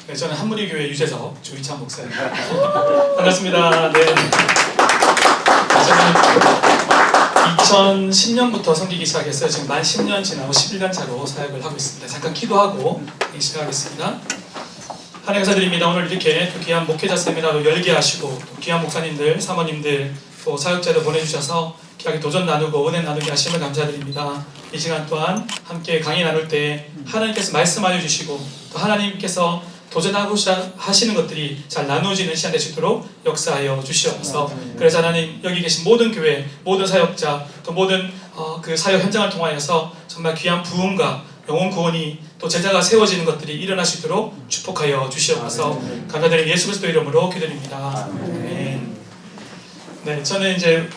네, 저는 한무리교회 유재석 조희찬 목사입니다. 반갑습니다. 네. 저는 2010년부터 섬기기 시작했어요. 지금 만 10년 지나고 11년 차로 사역을 하고 있습니다. 잠깐 기도하고 시작하겠습니다. 하나님 감사드립니다. 오늘 이렇게 또 귀한 목회자 세미나로 열게 하시고 또 귀한 목사님들, 사모님들, 또 사역자들 보내주셔서 귀하게 도전 나누고 은혜 나누게 하심을 감사드립니다. 이 시간 또한 함께 강의 나눌 때 하나님께서 말씀하여 주시고 또 하나님께서 도전하고 하시는 것들이 잘 나누어지는 시간 되시도록 역사하여 주시옵소서. 그래서 하나님 여기 계신 모든 교회, 모든 사역자, 또 모든 그 사역 현장을 통하여서 정말 귀한 부흥과 영혼 구원이 또 제자가 세워지는 것들이 일어날 수 있도록 축복하여 주시옵소서. 감사드리는 예수 그리스도 이름으로 기도드립니다. 아멘. 네, 저는 이제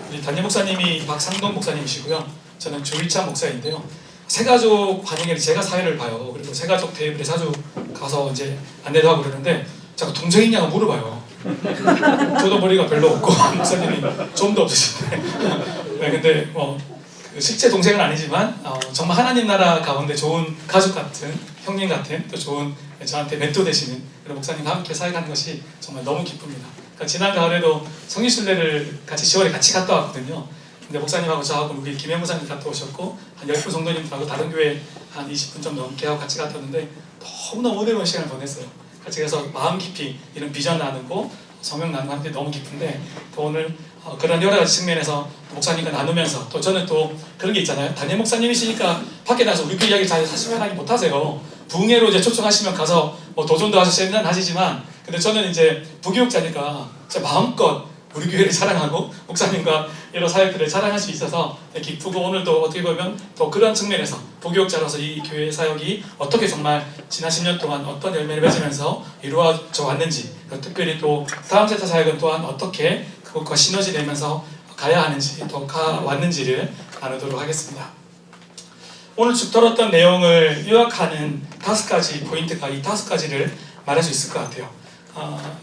우리 담임 목사님이 박상동 목사님이시고요. 저는 조희찬 목사인데요. 새가족 반영회를 제가 사회를 봐요. 그리고 새가족 테이블에 자주 가서 이제 안내도 하고 그러는데 자꾸 동생 있냐고 물어봐요. 저도 머리가 별로 없고 목사님이 좀 더 없으신데 네, 근데 실제 동생은 아니지만 정말 하나님 나라 가운데 좋은 가족 같은 형님 같은 또 좋은 저한테 멘토 되시는 그런 목사님과 함께 사역하는 것이 정말 너무 기쁩니다. 그러니까 지난 가을에도 성지순례를 같이 10월에 같이 갔다 왔거든요. 근데 목사님하고 저하고 우리 김영 목사님 갔다 오셨고 한 10분 성도님들하고 다른 교회 한 20분 좀 넘게 하고 같이 갔다 왔는데 너무너무 은혜로운 시간을 보냈어요. 같이 가서 마음 깊이 이런 비전 나누고 성령 나누고 하는 게 너무 기쁜데 또 오늘 그런 여러 가지 측면에서 목사님과 나누면서 또 저는 또 그런 게 있잖아요. 담임 목사님이시니까 밖에 나서 우리 그 이야기 잘 사실 편하게 못하세요. 부흥회로 이제 초청하시면 가서 도전도 하시고 세미나는 하시지만 근데 저는 이제 부교육자니까 진짜 마음껏 우리 교회를 자랑하고 목사님과 여러 사역들을 자랑할 수 있어서 기쁘고 오늘도 어떻게 보면 또 그런 측면에서 부교육자로서 이 교회 사역이 어떻게 정말 지난 10년 동안 어떤 열매를 맺으면서 이루어져 왔는지 특별히 또 다음 세타 사역은 또한 어떻게 그것과 시너지 내면서 가야 하는지 또 가왔는지를 나누도록 하겠습니다. 오늘 쭉 들었던 내용을 요약하는 5가지 포인트가 이 5가지를 말할 수 있을 것 같아요.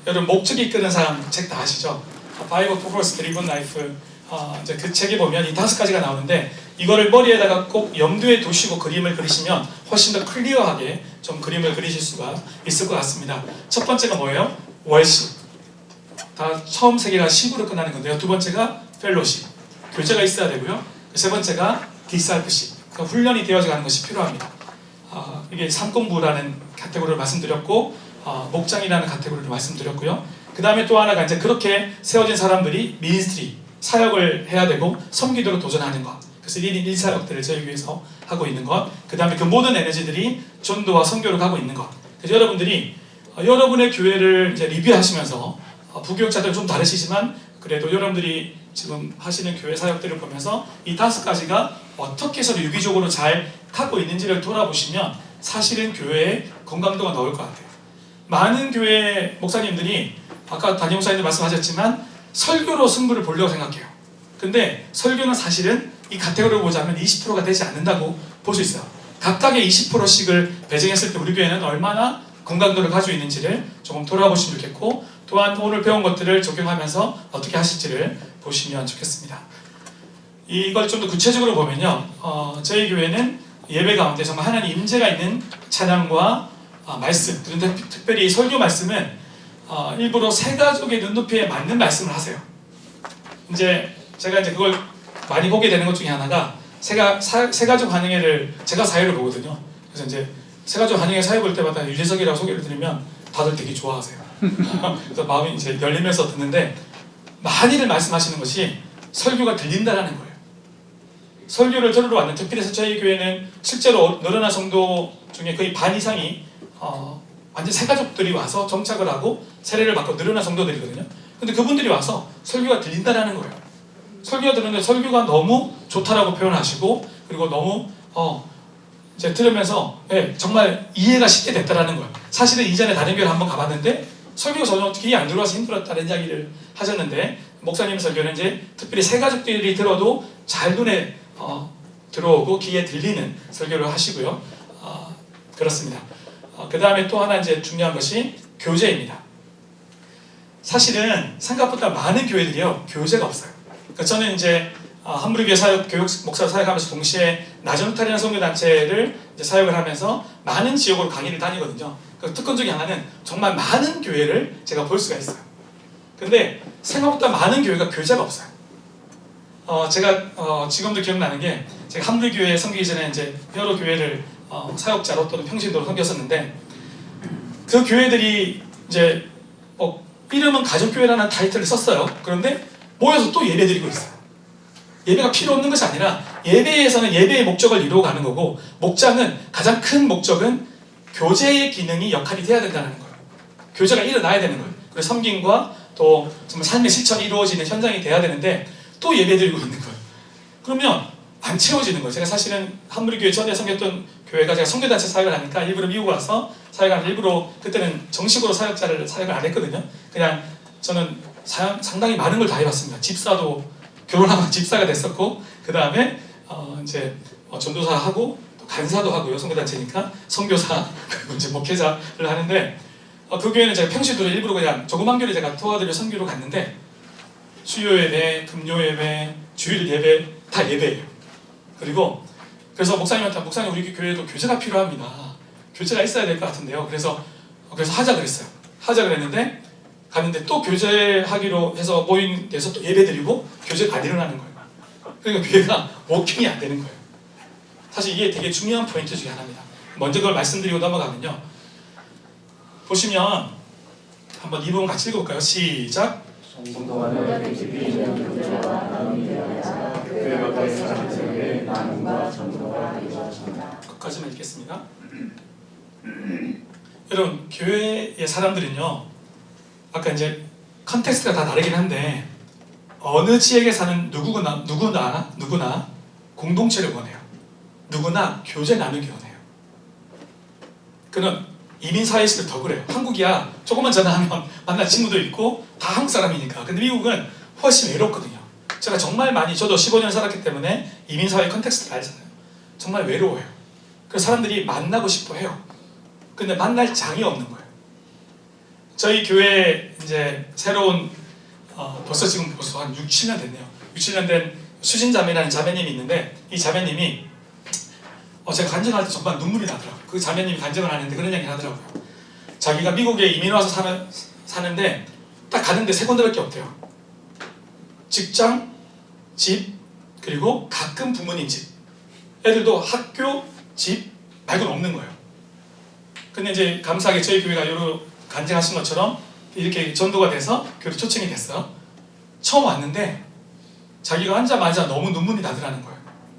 여러분 목적이 이끄는 사람 책 다 아시죠? Bible Purpose Driven Life 이제 그 책에 보면 이 5가지가 나오는데 이거를 머리에다가 꼭 염두에 두시고 그림을 그리시면 훨씬 더 클리어하게 좀 그림을 그리실 수가 있을 것 같습니다. 첫 번째가 뭐예요? 월십. 다 처음 3개가 식으로 끝나는 건데요. 두 번째가 펠로십. 교제가 있어야 되고요. 세 번째가 디사이플십. 그러니까 훈련이 되어져 가는 것이 필요합니다. 이게 삼공부라는 카테고리를 말씀드렸고 목장이라는 카테고리를 말씀드렸고요. 그 다음에 또 하나가 이제 그렇게 세워진 사람들이 미니스트리, 사역을 해야 되고 섬기도록 도전하는 것. 그래서 1인 1사역들을 저희 교회에서 하고 있는 것. 그 다음에 그 모든 에너지들이 전도와 선교를 하고 있는 것. 그래서 여러분들이 여러분의 교회를 이제 리뷰하시면서 부교육자들 좀 다르시지만 그래도 여러분들이 지금 하시는 교회 사역들을 보면서 이 5가지가 어떻게 서로 유기적으로 잘 갖고 있는지를 돌아보시면 사실은 교회의 건강도가 나올 것 같아요. 많은 교회 목사님들이 아까 담임 목사님도 말씀하셨지만 설교로 승부를 보려고 생각해요. 근데 설교는 사실은 이 카테고리를 보자면 20%가 되지 않는다고 볼 수 있어요. 각각의 20%씩을 배정했을 때 우리 교회는 얼마나 건강도를 가지고 있는지를 조금 돌아보시면 좋겠고 또한 오늘 배운 것들을 적용하면서 어떻게 하실지를 보시면 좋겠습니다. 이걸 좀 더 구체적으로 보면요. 저희 교회는 예배 가운데 정말 하나님 임재가 있는 찬양과 말씀, 특별히 설교 말씀은 일부러 새가족의 눈높이에 맞는 말씀을 하세요. 이제 제가 그걸 많이 보게 되는 것 중에 하나가 새가족 환영회를 제가 사회를 보거든요. 그래서 이제 새가족 환영회 사회 볼 때마다 유재석이라고 소개를 드리면 다들 되게 좋아하세요. 그래서 마음이 이제 열리면서 듣는데 많이들 말씀하시는 것이 설교가 들린다라는 거예요. 설교를 들으러 왔는 특별히 저희 교회는 실제로 늘어난 성도 중에 거의 반 이상이 완전 새가족들이 와서 정착을 하고 세례를 받고 늘어난 성도들이거든요. 근데 그분들이 와서 설교가 들린다라는 거예요. 설교가 들었는데 설교가 너무 좋다라고 표현하시고 그리고 너무 이제 들으면서 정말 이해가 쉽게 됐다라는 거예요. 사실은 이전에 다른 교회를 한번 가봤는데 설교가 전혀 귀에 안 들어와서 힘들었다는 이야기를 하셨는데 목사님 설교는 이제 특별히 새가족들이 들어도 잘 눈에 들어오고 귀에 들리는 설교를 하시고요. 그렇습니다. 그 다음에 또 하나 이제 중요한 것이 교제입니다. 사실은 생각보다 많은 교회들이요 교제가 없어요. 그러니까 저는 이제 한무리교회 사역, 교육 목사로 사역하면서 동시에 나전탈이라는 선교단체를 이제 사역을 하면서 많은 지역으로 강의를 다니거든요. 그 특권 중에 하나는 정말 많은 교회를 제가 볼 수가 있어요. 근데 생각보다 많은 교회가 교제가 없어요. 제가 지금도 기억나는 게 제가 한물교회에 섬기기 전에 이제 여러 교회를 사역자로 또는 평신도로 섬겼었는데 그 교회들이 이제 이름은 가족교회라는 타이틀을 썼어요. 그런데 모여서 또 예배드리고 있어요. 예배가 필요 없는 것이 아니라 예배에서는 예배의 목적을 이루어 가는 거고 목장은 가장 큰 목적은 교제의 기능이 역할이 돼야 된다는 거예요. 교제가 일어나야 되는 거예요. 그리고 섬김과 또 정말 삶의 실천이 이루어지는 현장이 돼야 되는데 또 예배드리고 있는 거예요. 그러면 안 채워지는 거예요. 제가 사실은 한무리교회 전에 섬겼던 교회가 제가 선교단체 사역을 하니까 일부러 미국 와서 사역을 일부러 그때는 정식으로 사역을 안 했거든요. 그냥 저는 상당히 많은 걸 다 해봤습니다. 집사도 결혼하고 집사가 됐었고 그 다음에 이제 전도사 하고 또 간사도 하고요. 선교단체니까 선교사 그리고 이제 목회자를 하는데 그 교회는 제가 평시도를 일부러 그냥 조그만 교회 제가 도와드려 선교로 갔는데 수요 예배, 금요 예배, 주일 예배 다 예배예요. 그리고 그래서 목사님한테 목사님 우리 교회에도 교제가 필요합니다. 교제가 있어야 될 것 같은데요. 그래서 하자 그랬어요. 하자 그랬는데 갔는데 또 교제하기로 해서 모인 데서 또 예배드리고 교제가 안 일어나는 거예요. 그러니까 교회가 워킹이 안 되는 거예요. 사실 이게 되게 중요한 포인트 중에 하나입니다. 먼저 그걸 말씀드리고 넘어가면요. 보시면 한번 이 부분 같이 읽어볼까요? 시작. 성도와는 깊이 있는 교제와 나눔이 되어야 교회가 더 사람들에게 나눔과 전도가 이루어진다. 끝까지만 읽겠습니다. 여러분 교회의 사람들은요 아까 이제 컨텍스트가 다 다르긴 한데 어느 지역에 사는 누구나 공동체를 원해요. 누구나 교제 나누기 원해요. 그는 이민 사회에서도 더 그래요. 한국이야 조금만 전화하면 만날 친구도 있고 다 한국 사람이니까. 근데 미국은 훨씬 외롭거든요. 제가 정말 많이 저도 15년 살았기 때문에 이민 사회 컨텍스트를 알잖아요. 정말 외로워요. 그래서 사람들이 만나고 싶어 해요. 근데 만날 장이 없는 거예요. 저희 교회 이제 새로운 벌써 한 6, 7년 됐네요. 6, 7년 된 수진자매라는 자매님이 있는데 이 자매님이 제가 간증할 때 정말 눈물이 나더라고요. 그 자매님이 간증을 하는데 그런 얘기를 하더라고요. 자기가 미국에 이민 와서 사는데 딱 가는데 3군데밖에 없대요. 직장, 집, 그리고 가끔 부모님 집. 애들도 학교, 집 말고는 없는 거예요. 근데 이제 감사하게 저희 교회가 여러 간증하신 것처럼 이렇게 전도가 돼서 교회 초청이 됐어요. 처음 왔는데 자기가 앉자마자 너무 눈물이 나더라는 거예요.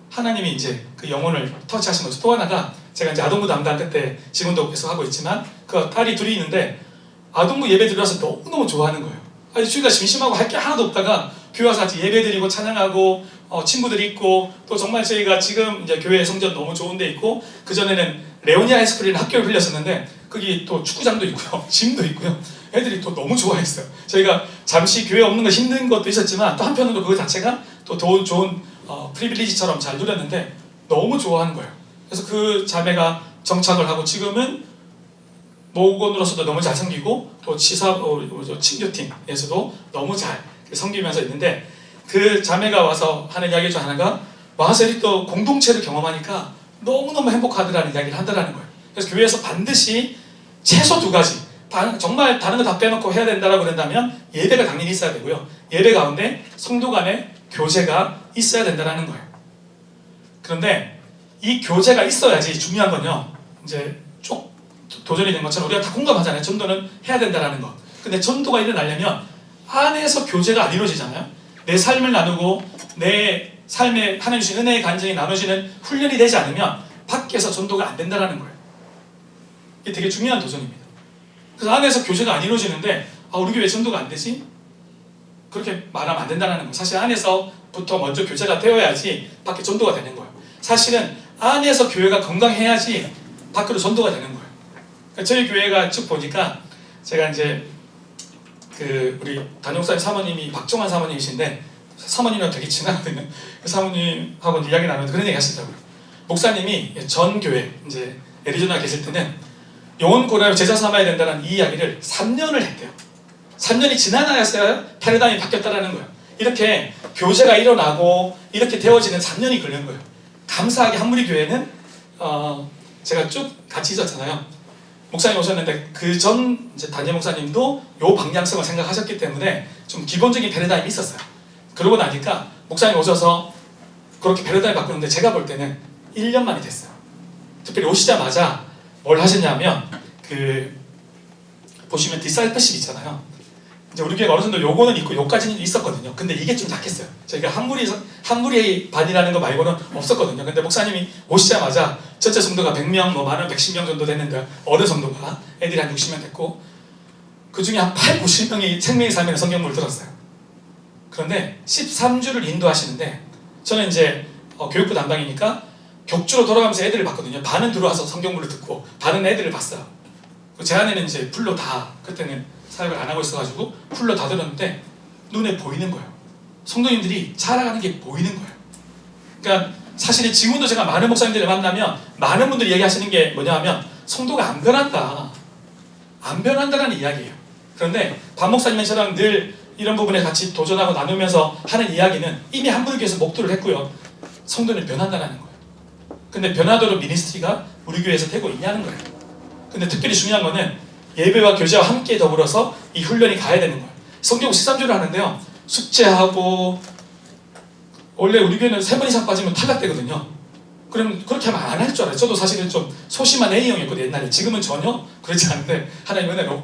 하나님이 이제 그 영혼을 터치하신 거죠. 또 하나가 제가 이제 아동부 담당 그때 지금도 계속 하고 있지만 그 딸이 둘이 있는데 아동부 예배 드려서 너무너무 좋아하는 거예요. 아니 주일날 심심하고 할 게 하나도 없다가 교회 와서 같이 예배 드리고 찬양하고 친구들이 있고 또 정말 저희가 지금 이제 교회 성전 너무 좋은 데 있고 그전에는 레오니아 하이스쿨이라는 학교를 빌렸었는데 거기 또 축구장도 있고요. 짐도 있고요. 애들이 또 너무 좋아했어요. 저희가 잠시 교회 없는 거 힘든 것도 있었지만 또 한편으로 그거 자체가 또 더 좋은 프리빌리지처럼 잘 누렸는데 너무 좋아하는 거예요. 그래서 그 자매가 정착을 하고 지금은 목원으로서도 너무 잘 섬기고 또 친교팀에서도 너무 잘 섬기면서 있는데 그 자매가 와서 하는 이야기 중 하나가 와서 이렇게 또 공동체를 경험하니까 너무너무 행복하더라는 이야기를 한다는 거예요. 그래서 교회에서 반드시 최소 2가지 정말 다른 거 다 빼놓고 해야 된다고 그런다면 예배가 당연히 있어야 되고요. 예배 가운데 성도 간의 교제가 있어야 된다는 거예요. 그런데 이 교제가 있어야지 중요한 건요. 이제 쭉 도전이 된 것처럼 우리가 다 공감하잖아요. 전도는 해야 된다는 것. 근데 전도가 일어나려면 안에서 교제가 안 이루어지잖아요. 내 삶을 나누고 내 삶에 하나님 주신 은혜의 간증이 나눠지는 훈련이 되지 않으면 밖에서 전도가 안 된다는 거예요. 이게 되게 중요한 도전입니다. 그래서 안에서 교제가 안 이루어지는데 우리 교회 전도가 안 되지? 그렇게 말하면 안 된다는 거예요. 사실 안에서부터 먼저 교제가 되어야지 밖에 전도가 되는 거예요. 사실은 안에서 교회가 건강해야지 밖으로 전도가 되는 거예요. 그러니까 저희 교회가 쭉 보니까 제가 이제 우리 단용사님 사모님이 박정환 사모님이신데 사모님이랑 되게 친하거든요. 그 사모님하고 이야기 나누는데 그런 얘기 하시더라고요. 목사님이 전 교회 이제 애리조나 계실 때는 영혼 고난을 제자 삼아야 된다는 이 이야기를 3년을 했대요. 3년이 지나야서야 패러다임이 바뀌었다는 거예요. 이렇게 교제가 일어나고 이렇게 되어지는 3년이 걸린 거예요. 감사하게 한무리 교회는 제가 쭉 같이 있었잖아요. 목사님 오셨는데 그 전 담임 목사님도 요 방향성을 생각하셨기 때문에 좀 기본적인 패러다임이 있었어요. 그러고 나니까 목사님 오셔서 그렇게 패러다임 바꾸는데 제가 볼 때는 1년 만이 됐어요. 특별히 오시자마자 뭘 하셨냐면 보시면 디사이플십 있잖아요. 이제 우리 교회 어느 정도 요거는 있고 요까지는 있었거든요. 근데 이게 좀 약했어요. 저희가 한무리 반이라는 거 말고는 없었거든요. 근데 목사님이 오시자마자 전체 성도가 100명, 뭐 많은 110명 정도 됐는데 어느 성도가 애들이 한 60명 됐고 그 중에 한 8, 90명이 생명의 삶이라는 성경물을 들었어요. 그런데 13주를 인도하시는데 저는 이제 교육부 담당이니까 격주로 돌아가면서 애들을 봤거든요. 반은 들어와서 성경물을 듣고 반은 애들을 봤어요. 제 안에는 이제 풀로 다 그때는 사역을 안 하고 있어가지고 풀로 다 들었는데 눈에 보이는 거예요. 성도님들이 자라가는 게 보이는 거예요. 그러니까 사실은 지금도 제가 많은 목사님들을 만나면 많은 분들이 얘기하시는 게 뭐냐 하면 성도가 안 변한다. 안 변한다라는 이야기예요. 그런데 반 목사님처럼 늘 이런 부분에 같이 도전하고 나누면서 하는 이야기는 이미 한 분을 위해서 목도를 했고요. 성도는 변한다는 거예요. 근데 변화도록 미니스트리가 우리 교회에서 되고 있냐는 거예요. 근데 특별히 중요한 거는 예배와 교제와 함께 더불어서 이 훈련이 가야 되는 거예요. 성경 13주를 하는데요. 숙제하고 원래 우리 교회는 3번 이상 빠지면 탈락되거든요. 그럼 그렇게 하면 안 할 줄 알아요. 저도 사실은 좀 소심한 A형이었거든요. 옛날에. 지금은 전혀 그렇지 않은데 하나님 은혜로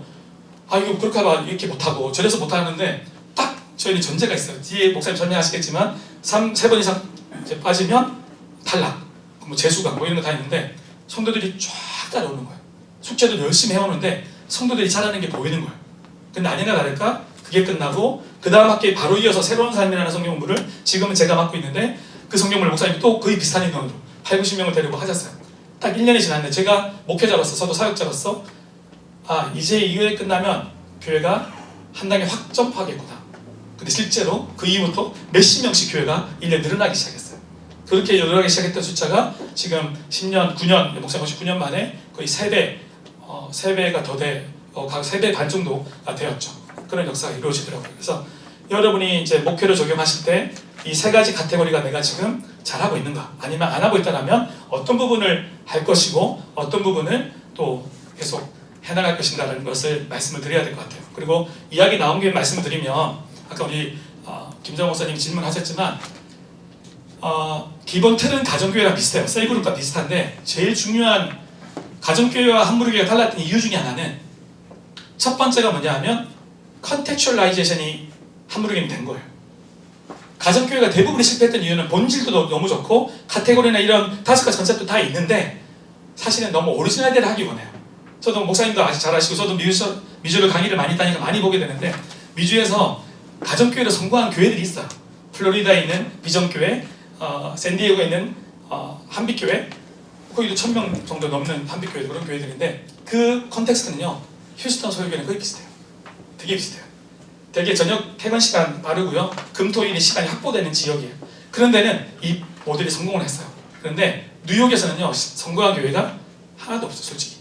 이거 그렇게 하면 이렇게 못하고 저래서 못하는데 딱 저희는 전제가 있어요. 뒤에 목사님 설명하시겠지만 3번 이상 이제 빠지면 탈락, 뭐 재수강 뭐 이런 거 다 있는데 성도들이 쫙 따라오는 거예요. 숙제도 열심히 해오는데 성도들이 잘하는 게 보이는 거예요. 근데 아니나 다를까 그게 끝나고 그 다음 학기에 바로 이어서 새로운 삶이라는 성경물을 지금은 제가 맡고 있는데 그 성경물 목사님이 또 거의 비슷한 인원으로 8, 90명을 데리고 하셨어요. 딱 1년이 지났는데 제가 목회자로서 저도 사역자로서 이제 이 교회 끝나면 교회가 한 단계 확 점프하겠구나. 근데 실제로 그 이후부터 몇십 명씩 교회가 1년 늘어나기 시작했어요. 그렇게 늘어나기 시작했던 숫자가 지금 10년, 9년, 목사님 9년 만에 거의 3배가 더 각 3배 반 정도가 되었죠. 그런 역사가 이루어지더라고요. 그래서 여러분이 이제 목회를 적용하실 때 이 3가지 카테고리가 내가 지금 잘하고 있는가 아니면 안 하고 있다면 어떤 부분을 할 것이고 어떤 부분을 또 계속 해나갈 것인가라는 것을 말씀을 드려야 될 것 같아요. 그리고 이야기 나온 김에 말씀을 드리면 아까 우리 김정호 목사님이 질문하셨지만 기본 틀은 가정교회랑 비슷해요. 셀그룹과 비슷한데 제일 중요한 가정교회와 한무리교회가 달랐던 이유 중에 하나는 첫 번째가 뭐냐 하면 컨텍츄얼라이제이션이 한무리교회는 된 거예요. 가정교회가 대부분이 실패했던 이유는 본질도 너무 좋고 카테고리나 이런 5가지 컨셉도 다 있는데 사실은 너무 오리지널대로 하기 원해요. 저도 목사님도 아직 잘 아시고 저도 미주로 강의를 많이 다니까 많이 보게 되는데 미주에서 가정교회로 성공한 교회들이 있어요. 플로리다에 있는 비전교회, 샌디에고에 있는 한빛교회, 거기도 1000명 정도 넘는 한빛교회 그런 교회들인데 그 컨텍스트는요 휴스턴 소유교회는 거의 비슷해요. 되게 비슷해요. 되게 저녁 퇴근 시간 빠르고요. 금토일이 시간이 확보되는 지역이에요. 그런 데는 이 모델이 성공을 했어요. 그런데 뉴욕에서는요 성공한 교회가 하나도 없어요. 솔직히.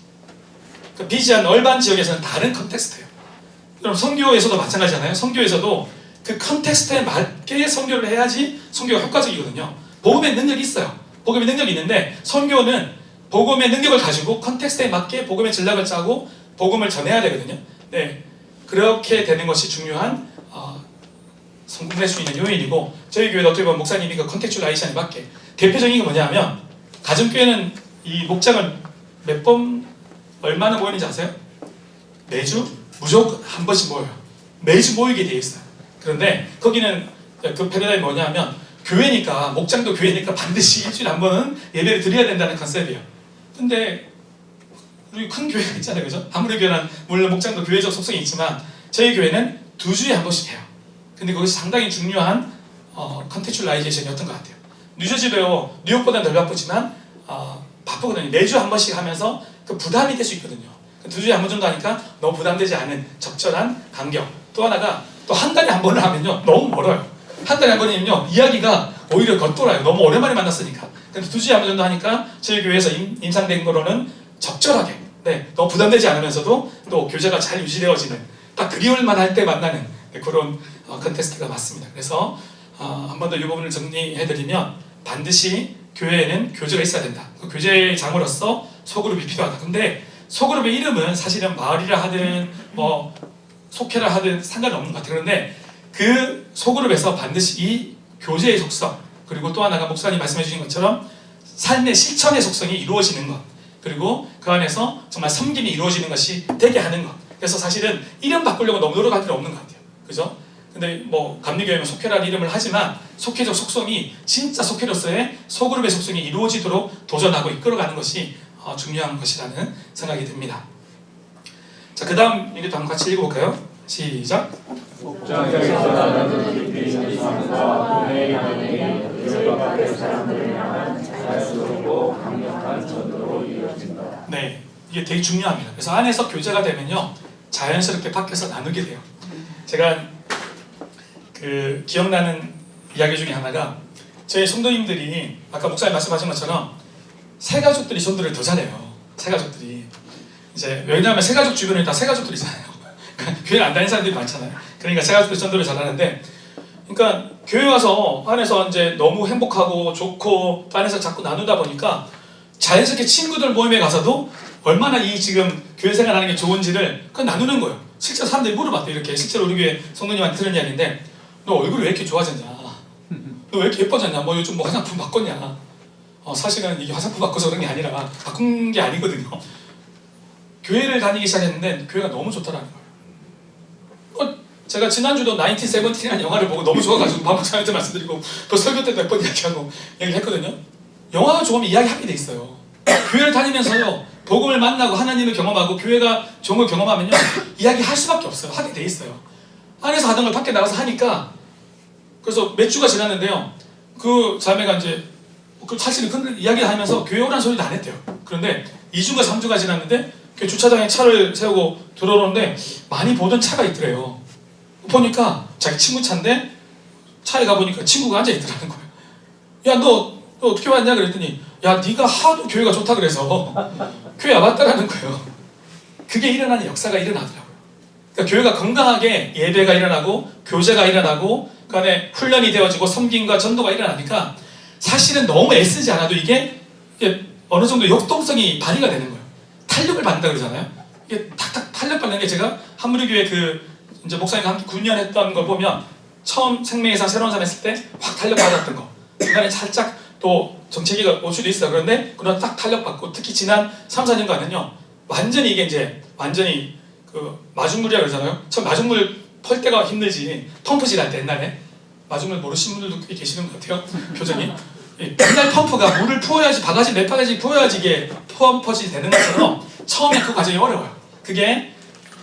그 비지한 얼반 지역에서는 다른 컨텍스트예요. 그럼 선교에서도 마찬가지잖아요. 선교에서도 그 컨텍스트에 맞게 선교를 해야지 선교가 효과적이거든요. 복음의 능력이 있어요. 복음의 능력이 있는데 선교는 복음의 능력을 가지고 컨텍스트에 맞게 복음의 전략을 짜고 복음을 전해야 되거든요. 네, 그렇게 되는 것이 중요한 성공할 수 있는 요인이고 저희 교회도 어떻게 보면 목사님이 그 컨텍츄얼라이션에 맞게 대표적인 게 뭐냐면 가정교회는 이 목장을 몇 번 얼마나 모이는지 아세요? 매주 무조건 한 번씩 모여요. 매주 모이게 돼 있어요. 그런데 거기는 그 패러다임이 뭐냐면 교회니까 목장도 교회니까 반드시 일주일에 한 번은 예배를 드려야 된다는 컨셉이에요. 근데 우리 큰 교회가 있잖아요, 그죠? 아무리 교회는 물론 목장도 교회적 속성이 있지만 저희 교회는 2주에 한 번씩 해요. 근데 그것이 상당히 중요한 컨텍츄얼라이제이션이었던 것 같아요. 뉴저지도요 뉴욕보다는 덜 바쁘지만 바쁘거든요. 매주 한 번씩 하면서 그 부담이 될 수 있거든요. 2주에 한 번 정도 하니까 너무 부담되지 않은 적절한 간격. 또 하나가 또 한 달에 한 번을 하면요 너무 멀어요. 한 달에 한 번이면요 이야기가 오히려 겉돌아요. 너무 오랜만에 만났으니까. 근데 2주에 한 번 정도 하니까 저희 교회에서 임상된 거로는 적절하게 너무 부담되지 않으면서도 또 교제가 잘 유지되어지는 딱 그리울만 할 때 만나는 그런 컨텍스트가 맞습니다. 그래서 한 번 더 이 부분을 정리해드리면 반드시 교회에는 교제가 있어야 된다. 그 교제의 장으로서 소그룹이 필요하다. 근데 소그룹의 이름은 사실은 마을이라 하든 뭐 속회라 하든 상관이 없는 것 같아요. 그런데 그 소그룹에서 반드시 이 교제의 속성, 그리고 또 하나가 목사님 말씀해 주신 것처럼 삶의 실천의 속성이 이루어지는 것, 그리고 그 안에서 정말 섬김이 이루어지는 것이 되게 하는 것. 그래서 사실은 이름 바꾸려고 너무 노력할 필요 없는 것 같아요. 그죠? 근데 뭐 감리교회는 속회라는 이름을 하지만 속회적 속성이 진짜 속회로서의 소그룹의 속성이 이루어지도록 도전하고 이끌어가는 것이 중요한 것이라는 생각이 듭니다. 자, 그 다음 이것도 한번 같이 읽어볼까요? 시작. 목장에서 나는 깊이 있는 삶과 은혜의 하나님이 교회 밖의 사람들을 향한 자연스럽고 강력한 전도로 이루어진다. 네, 이게 되게 중요합니다. 그래서 안에서 교제가 되면요, 자연스럽게 밖에서 나누게 돼요. 제가 그 기억나는 이야기 중에 하나가, 저희 성도님들이 아까 목사님 말씀하신 것처럼 새가족들이 전도를 더 잘해요. 새가족들이 이제 왜냐하면 새가족 주변에 다 새가족들이잖아요. 교회 안 다니는 사람들이 많잖아요. 그러니까 새가족들이 전도를 잘하는데, 그러니까 교회 와서 안에서 이제 너무 행복하고 좋고 또 안에서 자꾸 나누다 보니까 자연스럽게 친구들 모임에 가서도 얼마나 이 지금 교회 생활하는 게 좋은지를 그냥 나누는 거예요. 실제로 사람들이 물어봤대요. 이렇게 실제로 우리 교회 성도님한테 들은 이야기인데, 너 얼굴이 왜 이렇게 좋아졌냐? 너 왜 이렇게 예뻐졌냐? 뭐 요즘 뭐 화장품 바꿨냐? 사실은 이게 화장품 바꿔서 그런 게 아니라 바꾼 게 아니거든요. 교회를 다니기 시작했는데 교회가 너무 좋더라는 거예요. 제가 지난주도 1917이라는 영화를 보고 너무 좋아가지고 박목사님한테 말씀드리고 또 설교 때도 몇 번 얘기했거든요. 영화가 좋으면 이야기하게 돼 있어요. 교회를 다니면서요, 복음을 만나고 하나님을 경험하고 교회가 좋은 걸 경험하면요, 이야기할 수밖에 없어요. 하게 돼 있어요. 안에서 하던 걸 밖에 나가서 하니까. 그래서 몇 주가 지났는데요, 그 자매가 이제 사실은 큰 이야기를 하면서 교회 오라는 소리도 안 했대요. 그런데 2주가 3주가 지났는데 그 주차장에 차를 세우고 들어오는데 많이 보던 차가 있더래요. 보니까 자기 친구 차인데 차에 가보니까 친구가 앉아있더라는 거예요. 야, 너 어떻게 왔냐 그랬더니, 야, 네가 하도 교회가 좋다 그래서 교회 와봤다라는 거예요. 그게 일어나는 역사가 일어나더라고요. 그러니까 교회가 건강하게 예배가 일어나고 교제가 일어나고 그 안에 훈련이 되어지고 섬김과 전도가 일어나니까 사실은 너무 애쓰지 않아도 이게 어느 정도 역동성이 발휘가 되는 거예요. 탄력을 받는다 그러잖아요. 이게 탁탁 탄력받는 게, 제가 한무리교회 이제 목사님과 함께 9년 했던 걸 보면 처음 생명의상 새로운 삶 했을 때 확 탄력받았던 거, 중간에 살짝 또 정체기가 올 수도 있어요. 그런데 그러나 딱 탄력받고, 특히 지난 3, 4년간은요 완전히 이게 이제 완전히 그 마중물이라 그러잖아요. 처음 마중물 펄 때가 힘들지, 펌프질 할 때 옛날에 마중물 모르시는 분들도 꽤 계시는 것 같아요. 표정이. 맨날 펌프가 물을 부어야지, 바가지 몇 바가지 부어야지 이게 펌퍼질이 되는 것처럼 처음에 그 과정이 어려워요. 그게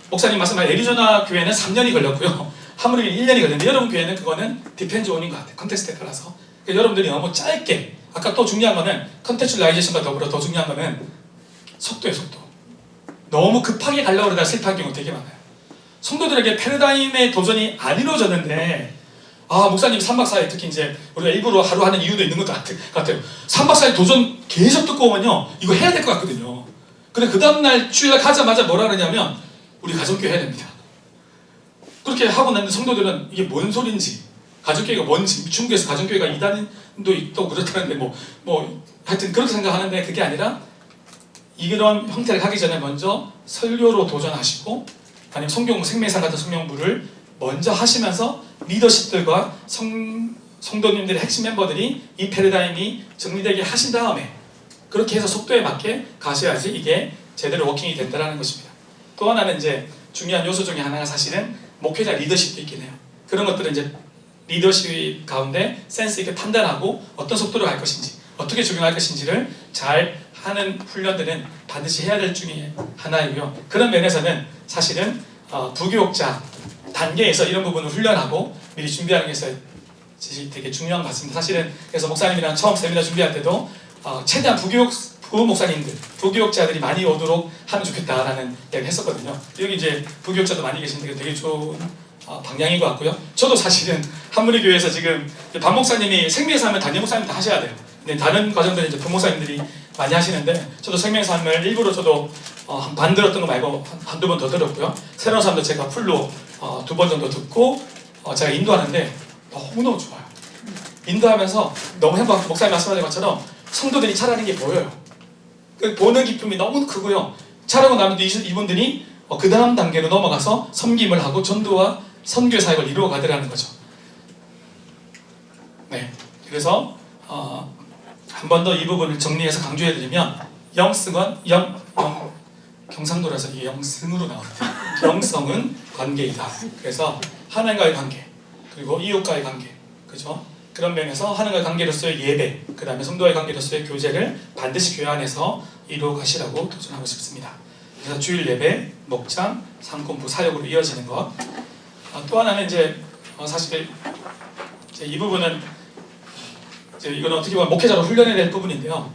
목사님 말씀하신 애리조나 교회는 3년이 걸렸고요, 하물이 1년이 걸렸는데 여러분 교회는 그거는 디펜즈 온인 것 같아요. 컨텍스트에 따라서. 그러니까 여러분들이 너무 짧게, 아까 또 중요한 거는 컨텍츄라이제이션과 더불어 더 중요한 거는 속도예요. 속도. 너무 급하게 가려고 그러다 실패한 경우 되게 많아요. 성도들에게 패러다임의 도전이 안 이루어졌는데, 목사님 3박 4일, 특히 이제 우리가 일부러 하루 하는 이유도 있는 것 같아요. 3박 4일 도전 계속 듣고 오면요, 이거 해야 될 것 같거든요. 근데 그 다음날 주일날 가자마자 뭐라 그러냐면, 우리 가정교회 해야 됩니다. 그렇게 하고 난 성도들은 이게 뭔 소린지, 가정교회가 뭔지, 중국에서 가정교회가 이단도 있고 그렇다는데 하여튼 그렇게 생각하는데, 그게 아니라 이런 형태를 하기 전에 먼저 설교로 도전하시고, 아니면 생명상 같은 성명부를 먼저 하시면서 리더십들과 성도님들의 핵심 멤버들이 이 패러다임이 정리되게 하신 다음에 그렇게 해서 속도에 맞게 가셔야지 이게 제대로 워킹이 된다는 것입니다. 또 하나는 이제 중요한 요소 중에 하나가 사실은 목회자 리더십도 있긴 해요. 그런 것들은 이제 리더십 가운데 센스 있게 판단하고 어떤 속도로 갈 것인지, 어떻게 적용할 것인지를 잘 하는 훈련들은 반드시 해야 될 중에 하나이고요. 그런 면에서는 사실은 부교육자 단계에서 이런 부분을 훈련하고 미리 준비하는 게 되게 중요한 것 같습니다. 사실은 그래서 목사님이랑 처음 세미나 준비할 때도 최대한 부목사님들, 부교육자들이 많이 오도록 하면 좋겠다라는 이야기를 했었거든요. 여기 이제 부교육자도 많이 계신데 되게 좋은 방향인 것 같고요. 저도 사실은 한무리교회에서 지금 박 목사님이 생명에서 하면 담임 목사님 다 하셔야 돼요. 근데 다른 과정들은 이제 부목사님들이 많이 하시는데, 저도 생명에서 하면 일부러 저도 반 들었던 거 말고 한두 번 더 들었고요. 새로운 사람도 제가 풀로 2번 정도 듣고 제가 인도하는데 너무너무 좋아요. 인도하면서 너무 목사님 말씀하신 것처럼 성도들이 잘하는 게 보여요. 그 보는 기쁨이 너무 크고요. 잘하고 나면 이분들이 그 다음 단계로 넘어가서 섬김을 하고 전도와 선교 사역을 이루어 가더라는 거죠. 네, 그래서 한 번 더 이 부분을 정리해서 강조해드리면 경상도라서 이게 영승으로 나오는데 영성은 관계이다. 그래서 하나님과의 관계, 그리고 이웃과의 관계, 그죠? 그런 면에서 하나님과의 관계로서의 예배, 그 다음에 성도와의 관계로서의 교제를 반드시 교회 안에서 이루어 가시라고 도전하고 싶습니다. 그래서 주일 예배, 목장, 상공부 사역으로 이어지는 것. 또 하나는 이제 사실 이제 이 부분은 이제 이건 어떻게 보면 목회자로 훈련해야 될 부분인데요.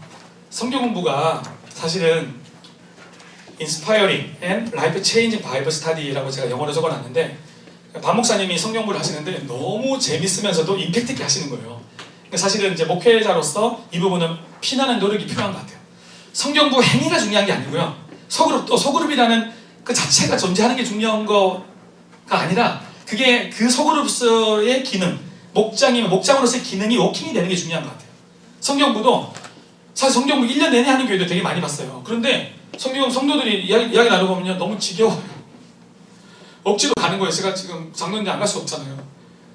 성경 공부가 사실은 Inspiring and Life Changing Bible Study라고 제가 영어로 적어놨는데 박 목사님이 성경 공부를 하시는데 너무 재밌으면서도 임팩트 있게 하시는 거예요. 그러니까 사실은 이제 목회자로서 이 부분은 피나는 노력이 필요한 것 같아요. 성경 공부 행위가 중요한 게 아니고요. 소그룹이라는 그 자체가 존재하는 게 중요한 거가 아니라 그게 그 소그룹의 기능, 목장이면 목장으로서의 기능이 워킹이 되는 게 중요한 것 같아요. 성경부도 사실 성경부 1년 내내 하는 교회도 되게 많이 봤어요. 그런데 성도들이 이야기 나눠보면 너무 지겨워요. 억지로 가는 거예요. 제가 지금 장로인데 안 갈 수 없잖아요.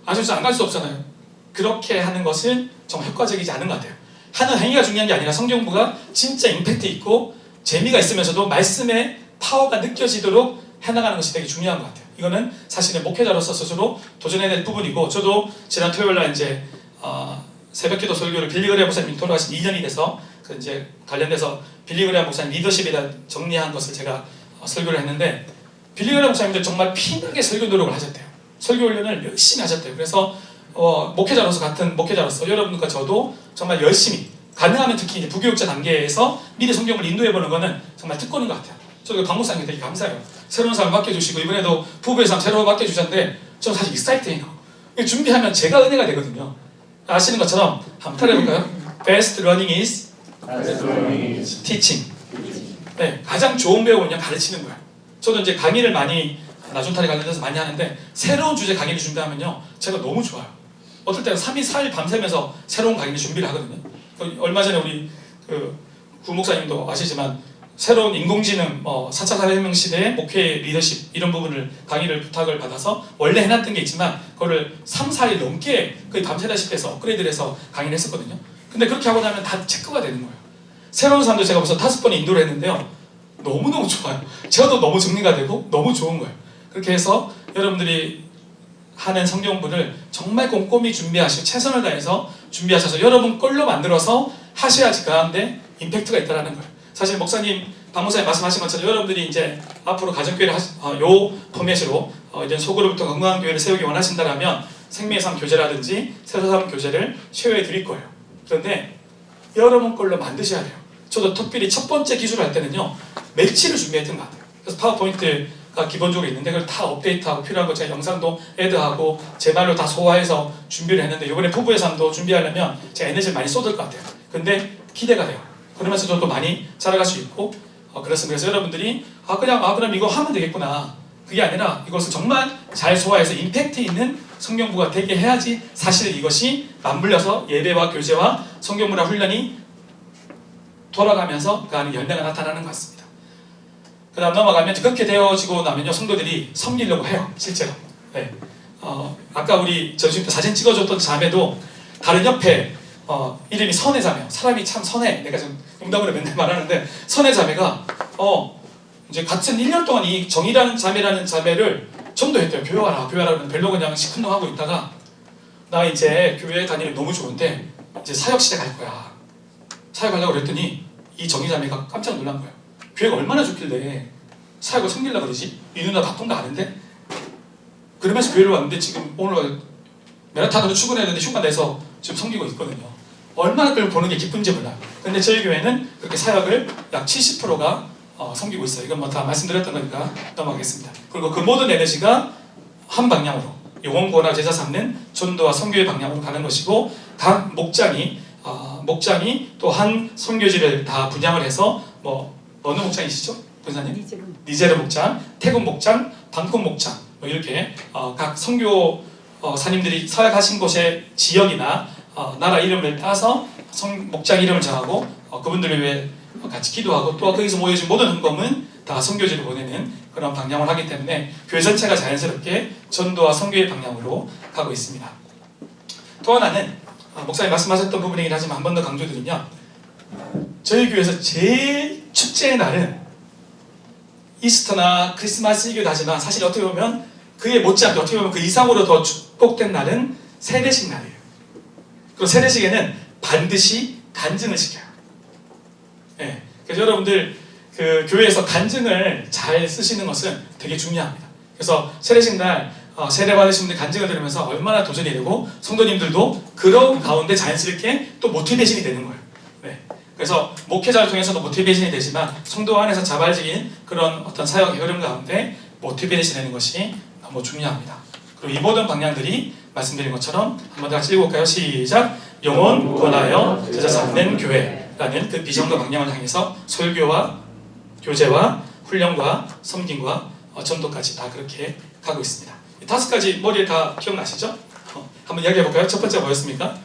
아셔서 안 갈 수 없잖아요. 그렇게 하는 것은 정말 효과적이지 않은 것 같아요. 하는 행위가 중요한 게 아니라 성경부가 진짜 임팩트 있고 재미가 있으면서도 말씀의 파워가 느껴지도록 해나가는 것이 되게 중요한 것 같아요. 이거는 사실은 목회자로서 스스로 도전해야 될 부분이고, 저도 지난 토요일날 이제 새벽기도 설교를 빌리그레아 목사님이 돌아가신 2년이 돼서 그 이제 관련돼서 빌리그레아 목사님 리더십에 대한 정리한 것을 제가 설교를 했는데, 빌리그레아 목사님들 정말 피나게 설교 노력을 하셨대요. 설교 훈련을 열심히 하셨대요. 그래서 목회자로서 같은 목회자로서 여러분과 저도 정말 열심히, 가능하면 특히 이제 부교육자 단계에서 미리 성경을 인도해보는 거는 정말 특권인 것 같아요. 저도 박 목사님께 되게 감사해요. 새로운 사람 맡겨주시고 이번에도 부부의 삶 새로 맡겨주셨는데 저는 사실 익사이팅해요. 준비하면 제가 은혜가 되거든요. 아시는 것처럼 한번 따라해볼까요? Best learning is teaching. 네, 가장 좋은 배움은요 가르치는 거예요. 저도 이제 강의를 많이 나중탈에 관련돼서 많이 하는데 새로운 주제 강의를 준비하면요 제가 너무 좋아요. 어떨 때는 3일 4일 밤새면서 새로운 강의를 준비를 하거든요. 얼마 전에 우리 구 목사님도 아시지만 새로운 인공지능 4차 사회혁명 시대의 목회 리더십 이런 부분을 강의를 부탁을 받아서 원래 해놨던 게 있지만 그거를 3, 4일 넘게 거의 밤새다시피 해서 업그레이드를 해서 강의를 했었거든요. 근데 그렇게 하고 나면 다 체크가 되는 거예요. 새로운 사람도 제가 벌써 5번에 인도를 했는데요. 너무너무 좋아요. 저도 너무 정리가 되고 너무 좋은 거예요. 그렇게 해서 여러분들이 하는 성경부를 정말 꼼꼼히 준비하시고 최선을 다해서 준비하셔서 여러분 걸로 만들어서 하셔야지 그 가운데 임팩트가 있다는 거예요. 사실 박 목사님 말씀하신 것처럼 여러분들이 이제 앞으로 가정교회를 요 포맷으로 이제 소그룹부터 건강한 교회를 세우기 원하신다면 생명의 삶 교제라든지 새로 삶 교제를 쉐어해 드릴 거예요. 그런데 여러분 걸로 만드셔야 돼요. 저도 특별히 첫 번째 기술을 할 때는요 매치를 준비했던 것 같아요. 그래서 파워포인트가 기본적으로 있는데 그걸 다 업데이트하고 필요한 거 제가 영상도 애드하고 제 말로 다 소화해서 준비를 했는데 이번에 부부의 삶도 준비하려면 제가 에너지를 많이 쏟을 것 같아요. 근데 기대가 돼요. 그러면서 저도 많이 자라갈 수 있고 그래서 여러분들이 그럼 이거 하면 되겠구나, 그게 아니라 이것을 정말 잘 소화해서 임팩트 있는 성경부가 되게 해야지 사실 이것이 맞물려서 예배와 교제와 성경문화 훈련이 돌아가면서 그 안에 열매가 나타나는 것 같습니다. 그 다음 넘어가면 그렇게 되어지고 나면요 성도들이 섬기려고 해요. 실제로. 네. 아까 우리 전심 때 사진 찍어줬던 자매도 다른 옆에 이름이 선혜자매요. 사람이 참 선해. 내가 지금 농담으로 맨날 말하는데 선혜자매가 이제 같은 1년 동안 이 정이라는 자매라는 자매를 전도했대요. 교회와라 그러면 별로 그냥 시큰둥하고 있다가 나 이제 교회 다니는 너무 좋은데 이제 사역 시작할 거야. 사역하려고 그랬더니 이 정의자매가 깜짝 놀란 거예요. 교회가 얼마나 좋길래 사역을 섬기려고 그러지? 이 누나 바쁜 거 아는데? 그러면서 교회를 왔는데 지금 오늘 맨하탄으로 출근했는데 휴가 내서 지금 섬기고 있거든요. 얼마나 그걸 보는 게 기쁜지 몰라요. 근데 저희 교회는 그렇게 사역을 약 70%가 섬기고 있어요. 이건 뭐 다 말씀드렸던 거니까 넘어가겠습니다. 그리고 그 모든 에너지가 한 방향으로 영혼구원과 제자 삼는 전도와 선교의 방향으로 가는 것이고, 각 목장이 또 한 선교지를 다 분양을 해서 어느 목장이시죠? 권사님? 니제르 목장, 태국 목장, 방콕 목장 이렇게 각 선교 사님들이 사역하신 곳의 지역이나 나라 이름을 따서 목장 이름을 정하고 그분들을 위해 같이 기도하고 또 거기서 모여진 모든 헌금은 다 선교지로 보내는 그런 방향을 하기 때문에 교회 전체가 자연스럽게 전도와 선교의 방향으로 가고 있습니다. 또 하나는 목사님 말씀하셨던 부분이긴 하지만 한 번 더 강조드리면 저희 교회에서 제일 축제의 날은 이스터나 크리스마스이기도 하지만 사실 어떻게 보면 그에 못지않게 어떻게 보면 그 이상으로 더 축복된 날은 세례식 날이에요. 그리고 세례식에는 반드시 간증을 시켜요. 네. 그래서 여러분들 그 교회에서 간증을 잘 쓰시는 것은 되게 중요합니다. 그래서 세례식 날 세례 받으신 분들 간증을 들으면서 얼마나 도전이 되고 성도님들도 그런 가운데 자연스럽게 또 모티베이션이 되는 거예요. 네. 그래서 목회자를 통해서도 모티베이션이 되지만 성도 안에서 자발적인 그런 어떤 사역의 흐름 가운데 모티베이션 되는 것이 너무 중요합니다. 그리고 이 모든 방향들이 말씀드린 것처럼 한번 더 같이 읽어볼까요? 시작! 영혼 구원하여 제자 삼는 교회라는 그 비전과 방향을 향해서 설교와 교제와 훈련과 섬김과 전도까지 다 그렇게 가고 있습니다. 5가지 머리에 다 기억나시죠? 한번 이야기해볼까요? 첫 번째가 뭐였습니까?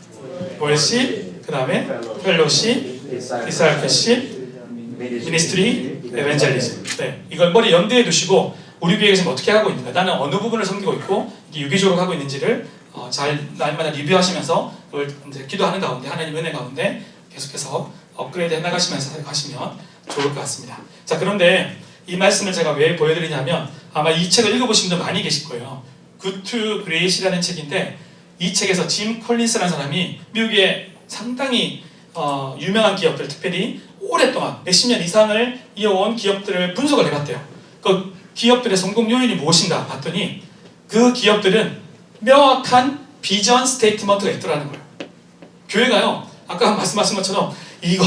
월십, 그 다음에 펠로십, 디사이플십, 미니스트리, 에벤젤리즘. 네, 이걸 머리 염두에 두시고 우리 교회에서 지금 어떻게 하고 있는가, 나는 어느 부분을 섬기고 있고 이게 유기적으로 하고 있는지를 잘 날마다 리뷰하시면서 그걸 이제 기도하는 가운데 하나님 은혜 가운데 계속해서 업그레이드 해나가시면서 가시면 좋을 것 같습니다. 자, 그런데 이 말씀을 제가 왜 보여드리냐면 아마 이 책을 읽어보신 분들 많이 계실 거예요. Good to Great이라는 책인데 이 책에서 짐 콜린스라는 사람이 미국의 상당히 유명한 기업들, 특별히 오랫동안 몇십 년 이상을 이어온 기업들을 분석을 해봤대요. 그 기업들의 성공 요인이 무엇인가 봤더니 그 기업들은 명확한 비전 스테이트먼트가 있더라는 거예요. 교회가요, 아까 말씀하신 것처럼 이거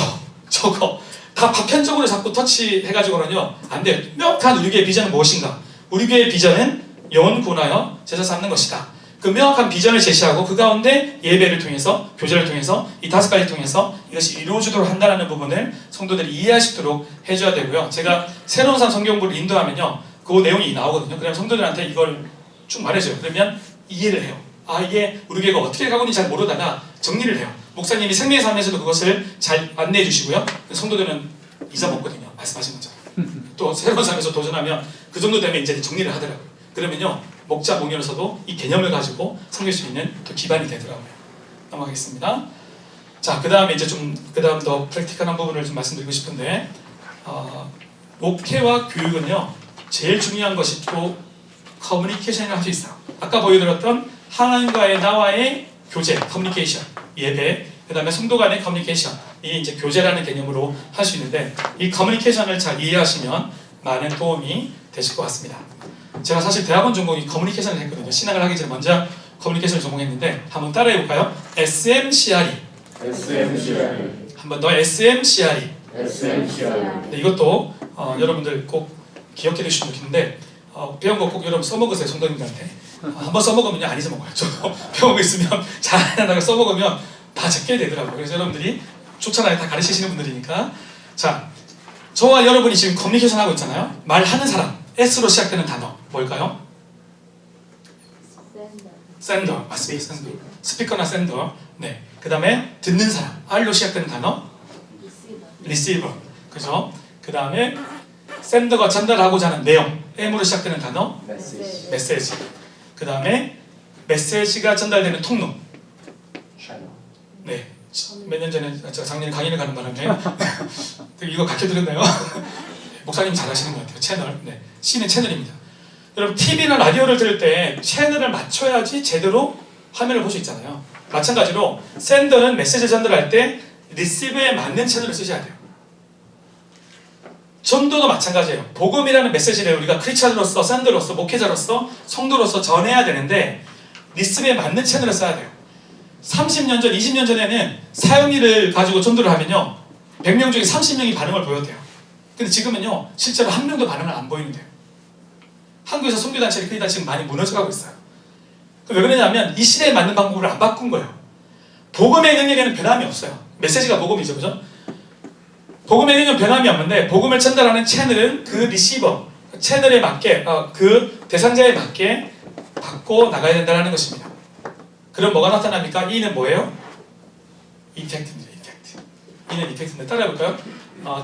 저거 다 파편적으로 자꾸 터치해가지고는요 안 돼요. 명확한 우리 교회의 비전은 무엇인가? 우리 교회의 비전은 영혼 구원하여 제자 삼는 것이다. 그 명확한 비전을 제시하고 그 가운데 예배를 통해서, 교제를 통해서 이 5가지를 통해서 이것이 이루어지도록 한다는 부분을 성도들이 이해할 수 있도록 해줘야 되고요. 제가 새로운 산 성경부를 인도하면요 그 내용이 나오거든요. 그러면 성도들한테 이걸 쭉 말해줘요. 그러면 이해를 해요. 아, 이게 우리 교회가 어떻게 가고 있는지 잘 모르다가 정리를 해요. 목사님이 생명의 삶에서도 그것을 잘 안내해 주시고요. 성도들은 잊어먹거든요. 말씀하신 것처럼. 또 새로운 삶에서 도전하면 그 정도 되면 이제 정리를 하더라고요. 그러면요 목자 목련에서도 이 개념을 가지고 섬길 수 있는 또 기반이 되더라고요. 넘어가겠습니다. 자, 그 다음에 이제 그 다음 더 프랙티컬한 부분을 좀 말씀드리고 싶은데 목회와 교육은요 제일 중요한 것이 또 커뮤니케이션이라고 할 수 있어요. 아까 보여드렸던 하나님과의 나와의 교제, 커뮤니케이션, 예배, 그 다음에 성도 간의 커뮤니케이션, 이 이제 교제라는 개념으로 할 수 있는데 이 커뮤니케이션을 잘 이해하시면 많은 도움이 되실 것 같습니다. 제가 사실 대학원 전공이 커뮤니케이션을 했거든요. 신학을 하기 전에 먼저 커뮤니케이션을 전공했는데 한번 따라해볼까요? SMCRE. 한 번 더 SMCRE. 네, 이것도 여러분들 꼭 기억해 두시면 좋겠는데 배운 거 꼭 여러분 써먹으세요. 성도님들한테. 한번 써먹으면 안 잊어먹어요. 저도 배운 거 있으면 잘 안 하다가 써먹으면 다 적게 되더라고요. 그래서 여러분들이 좋잖아요. 다 가르치시는 분들이니까. 자, 저와 여러분이 지금 커뮤니케이션 하고 있잖아요. 말하는 사람, S로 시작되는 단어 뭘까요? 샌더. 맞습니다. 샌더. 스피커나 샌더. 네. 그 다음에 듣는 사람, R로 시작되는 단어 리시버. 그죠? 그 다음에 샌더가 전달하고자 하는 내용, M으로 시작되는 단어 메시지. 그 다음에 메시지가 전달되는 통로. 네. 몇 년 전에 제가 작년에 강의를 가는 바람에 이거 가르쳐 드렸나요? 목사님 잘하시는 것 같아요. 채널. 네. C는 채널입니다. 여러분 TV나 라디오를 들을 때 채널을 맞춰야지 제대로 화면을 볼 수 있잖아요. 마찬가지로 샌더는 메시지 전달할 때 리시브에 맞는 채널을 쓰셔야 돼요. 전도도 마찬가지예요. 복음이라는 메시지를 우리가 크리스찬으로서, 샌더로서, 목회자로서, 성도로서 전해야 되는데 리시브에 맞는 채널을 써야 돼요. 30년 전, 20년 전에는 사형리를 가지고 전도를 하면요 100명 중에 30명이 반응을 보였대요. 근데 지금은요 실제로 한 명도 반응을 안 보이는데요. 한국에서 선교단체들이 거의 다 지금 많이 무너져가고 있어요. 왜 그러냐면 이 시대에 맞는 방법을 안 바꾼 거예요. 복음의 능력에는 변함이 없어요. 메시지가 복음이죠, 그죠? 복음의 능력은 변함이 없는데 복음을 전달하는 채널은 그 리시버, 채널에 맞게, 그 대상자에 맞게 바꿔 나가야 된다는 것입니다. 그럼 뭐가 나타납니까? E는 뭐예요? 이펙트입니다. 이펙트. E는 이펙트인데 따라해볼까요?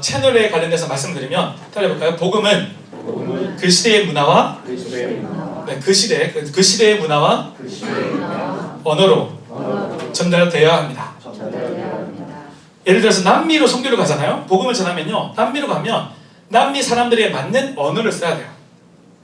채널에 관련돼서 말씀드리면 따라해볼까요? 복음은 복음은 그 시대의 문화와 그리스도의 문화와 네, 그 시대의 문화와 그 시대의 문화와 언어로 언어로 전달되어야 합니다. 전달되어야 합니다. 예를 들어서 남미로 선교를 가잖아요. 복음을 전하면요. 남미로 가면 남미 사람들에 맞는 언어를 써야 돼요.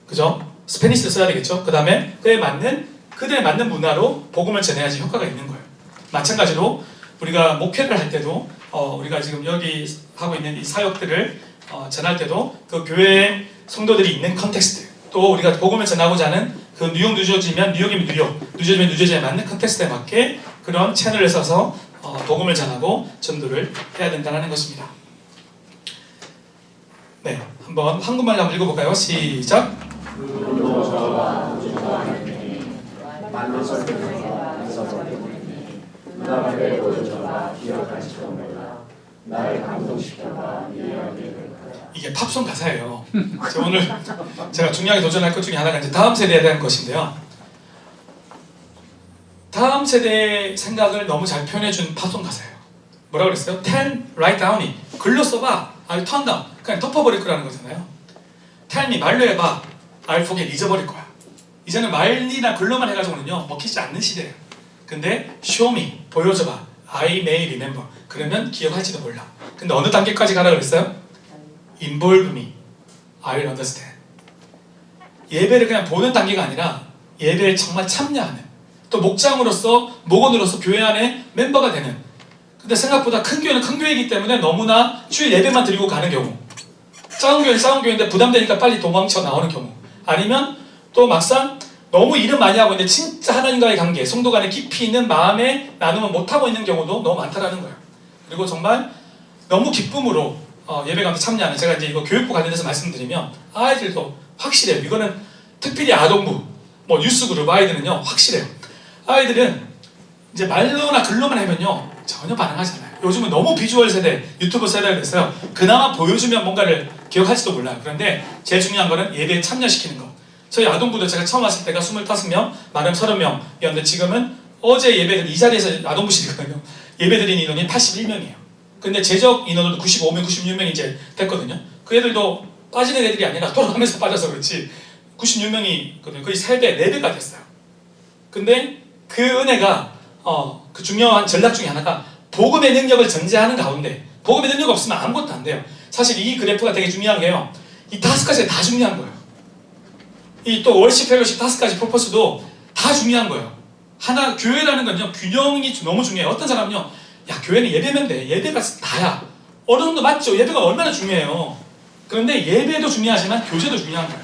그죠? 스페니쉬를 써야 되겠죠. 그 다음에 그들에 맞는 문화로 복음을 전해야지 효과가 있는 거예요. 마찬가지로 우리가 목회를 할 때도 우리가 지금 여기 하고 있는 이 사역들을 전할 때도 그 교회 성도들이 있는 컨텍스트, 또 우리가 복음을 전하고자 하는 그 뉴욕 뉴저지면 뉴욕이면 뉴욕, 뉴저지면 뉴저지에 맞는 컨텍스트에 맞게 그런 채널을 써서 복음을 전하고 전도를 해야 된다는 것입니다. 네, 한번 한국말로 한번 읽어볼까요? 시작. 또 저와 우주와는 말로 설득하사 있어서 때문이니 그다음에 보여줘라 기억할지도 몰라 나를 감동시켜봐 이해하게 될 거야. 이게 팝송 가사예요. 오늘 제가 중요하게 도전할 것 중에 하나가 이제 다음 세대에 대한 것인데요. 다음 세대의 생각을 너무 잘 표현해준 팝송 가사예요. 뭐라고 그랬어요? Tell, write down이 글로 써봐. I'll turn down. 그냥 덮어버릴 거라는 거잖아요. Tell me, 말로 해봐. I'll forget, 잊어버릴 거야. 이제는 말이나 글로만 해가지고는요 먹히지 않는 시대예요. 근데 show me, 보여줘봐. I may remember. 그러면 기억할지도 몰라. 근데 어느 단계까지 가라 그랬어요? Involve me, I will understand. 예배를 그냥 보는 단계가 아니라 예배에 정말 참여하는, 또 목원으로서 교회 안에 멤버가 되는. 근데 생각보다 큰 교회는 큰 교회이기 때문에 너무나 주일 예배만 드리고 가는 경우, 작은 교회는 작은 교회인데 부담되니까 빨리 도망쳐 나오는 경우, 아니면 또 막상 너무 일은 많이 하고 있는데 진짜 하나님과의 관계, 성도 간의 깊이 있는 마음의 나눔을 못하고 있는 경우도 너무 많다라는 거예요. 그리고 정말 너무 기쁨으로 예배 가운데 참여하는, 제가 이제 이거 교육부 관련해서 말씀드리면 아이들도 확실해요. 이거는 특별히 아동부, 유스그룹 아이들은요 확실해요. 아이들은 이제 말로나 글로만 하면요 전혀 반응하지 않아요. 요즘은 너무 비주얼 세대, 유튜브 세대가 됐어요. 그나마 보여주면 뭔가를 기억할지도 몰라요. 그런데 제일 중요한 거는 예배에 참여시키는 거. 저희 아동부도 제가 처음 왔을 때가 25명, 많으면 30명이었는데 지금은 어제 예배들 이 자리에서 아동부실이거든요. 예배드린 인원이 81명이에요. 근데 제적 인원은 95명, 96명이 이제 됐거든요. 그 애들도 빠지는 애들이 아니라 돌아가면서 빠져서 그렇지 96명이 거의 3배, 4배가 됐어요. 근데 그 은혜가 그 중요한 전략 중에 하나가 복음의 능력을 전제하는 가운데, 복음의 능력 없으면 아무것도 안 돼요. 사실 이 그래프가 되게 중요한 게요, 이 5가지가 다 중요한 거예요. 이 또 월십, 펠로십 5가지 퍼포스도 다 중요한 거예요. 하나, 교회라는 건요 균형이 너무 중요해요. 어떤 사람은요, 야 교회는 예배면 돼, 예배가 다야. 어느 정도 맞죠? 예배가 얼마나 중요해요. 그런데 예배도 중요하지만 교제도 중요한 거예요.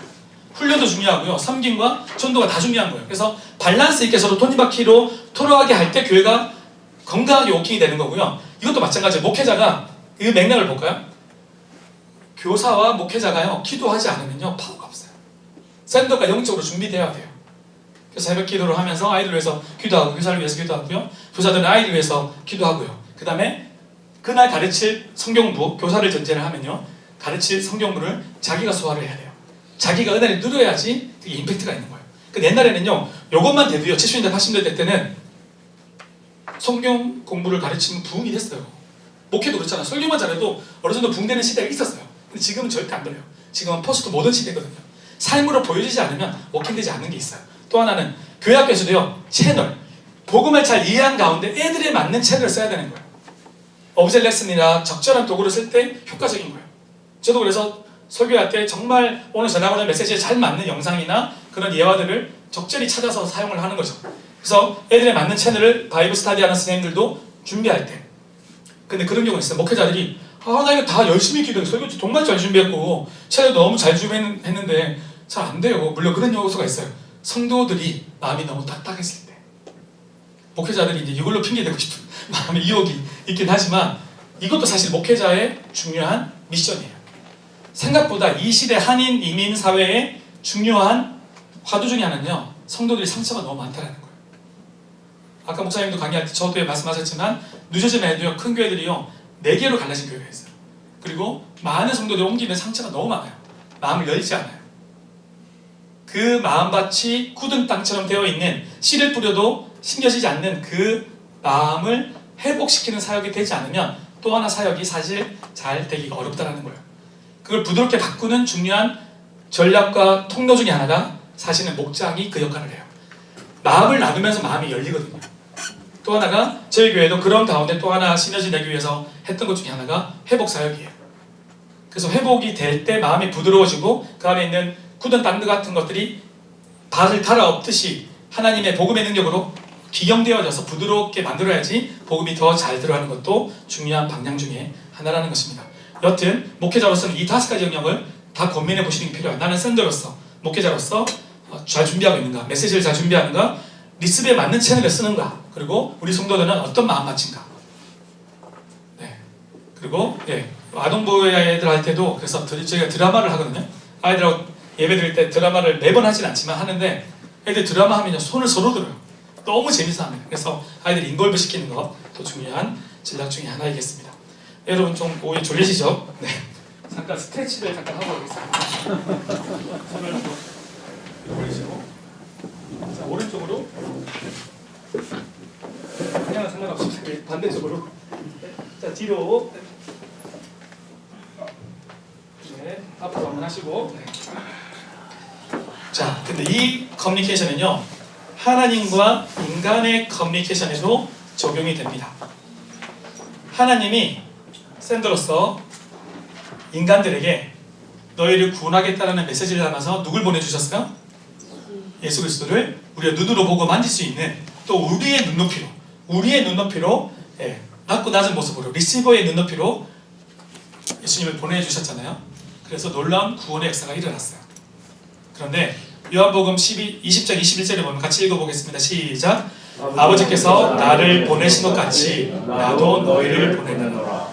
훈련도 중요하고요, 섬김과 전도가 다 중요한 거예요. 그래서 밸런스 있게 서로 톱니바퀴로 토로하게 할 때 교회가 건강하게 워킹이 되는 거고요. 이것도 마찬가지예요. 목회자가 이 맥락을 볼까요? 교사와 목회자가요 기도하지 않으면요 파워가 없어요. 샌더가 영적으로 준비되어야 돼요. 그래서 새벽 기도를 하면서 아이들 위해서 기도하고, 교사를 위해서 기도하고요, 교사들은 아이들 위해서 기도하고요. 그 다음에 그날 가르칠 성경부, 교사를 전제를 하면요 가르칠 성경부를 자기가 소화를 해야 돼요. 자기가 은혜를 누려야지 되게 임팩트가 있는 거예요. 근데 옛날에는요 요것만 돼도요 70년대 80년대 때는 성경 공부를 가르치면 부흥이 됐어요. 목회도 그렇잖아요. 설교만 잘해도 어느 정도 부흥되는 시대가 있었어요. 근데 지금은 절대 안 그래요. 지금은 포스트 모던 시대거든요. 삶으로 보여지지 않으면 워킹되지 않는 게 있어요. 또 하나는 교회 학교에서도요 채널, 복음을 잘 이해한 가운데 애들에 맞는 채널을 써야 되는 거예요. 오브젝트 레슨이나 적절한 도구를 쓸 때 효과적인 거예요. 저도 그래서 설교할 때 정말 오늘 전하고자 메시지에 잘 맞는 영상이나 그런 예화들을 적절히 찾아서 사용을 하는 거죠. 그래서 애들에 맞는 채널을 바이블 스타디 하는 선생님들도 준비할 때, 근데 그런 경우가 있어요. 목회자들이 나 이거 다 열심히 기도해, 설교 정말 잘 준비했고 채널도 너무 잘 준비했는데 잘 안 돼요. 물론 그런 요소가 있어요. 성도들이 마음이 너무 딱딱했을 때, 목회자들이 이제 이걸로 핑계대고 싶은 마음의 유혹이 있긴 하지만 이것도 사실 목회자의 중요한 미션이에요. 생각보다 이 시대 한인 이민 사회의 중요한 화두 중에 하나는요 성도들이 상처가 너무 많다는 거예요. 아까 목사님도 강의할 때 저도 말씀하셨지만 뉴저지만 해도요 큰 교회들이요 4개로 갈라진 교회가 있어요. 그리고 많은 성도들이 옮기면 상처가 너무 많아요. 마음을 열지 않아요. 그 마음밭이 굳은 땅처럼 되어 있는, 씨를 뿌려도 심겨지지 않는 그 마음을 회복시키는 사역이 되지 않으면 또 하나 사역이 사실 잘 되기가 어렵다는 거예요. 그걸 부드럽게 바꾸는 중요한 전략과 통로 중에 하나가 사실은 목장이 그 역할을 해요. 마음을 나누면서 마음이 열리거든요. 또 하나가 저희 교회도 그런 가운데 또 하나 시너지 내기 위해서 했던 것 중에 하나가 회복 사역이에요. 그래서 회복이 될 때 마음이 부드러워지고 그 안에 있는 굳은 땅들 같은 것들이 발을 갈아엎듯이 하나님의 복음의 능력으로 기경되어져서 부드럽게 만들어야지 복음이 더 잘 들어가는 것도 중요한 방향 중에 하나라는 것입니다. 여튼 목회자로서는 이 5가지 영역을 다 고민해 보시는 게 필요해요. 나는 샌더로서 목회자로서 잘 준비하고 있는가, 메시지를 잘 준비하는가, 리스브에 맞는 채널을 쓰는가, 그리고 우리 성도들은 어떤 마음가짐인가. 네. 그리고 아동부 애들 할 때도 그래서 저희가 드라마를 하거든요. 아이들하고 예배 드릴 때 드라마를 매번 하진 않지만 하는데 애들 드라마 하면요 손을 서로 들어요. 너무 재밌어 합니다. 그래서 아이들 인볼브 시키는 것도 중요한 전략 중에 하나이겠습니다. 여러분 좀 오해 졸리시죠? 네. 잠깐 스트레치를 잠깐 하고 오겠습니다. 손을 한번 올리시고 자 오른쪽으로 그냥 상관없이 반대쪽으로 자 뒤로 네 앞으로 한번 하시고 네. 자 근데 이 커뮤니케이션은요 하나님과 인간의 커뮤니케이션에도 적용이 됩니다. 하나님이 샌드로서 인간들에게 너희를 구원하겠다는 메시지를 담아서 누굴 보내주셨어요? 예수 그리스도를 우리가 눈으로 보고 만질 수 있는 또 우리의 눈높이로 낮고 낮은 모습으로 리시버의 눈높이로 예수님을 보내주셨잖아요. 그래서 놀라운 구원의 역사가 일어났어요. 그런데 요한복음 20장 21절에 보면 같이 읽어보겠습니다. 시작. 아버지께서 나를 보내신 것 같이 나도 너희를 보내노라.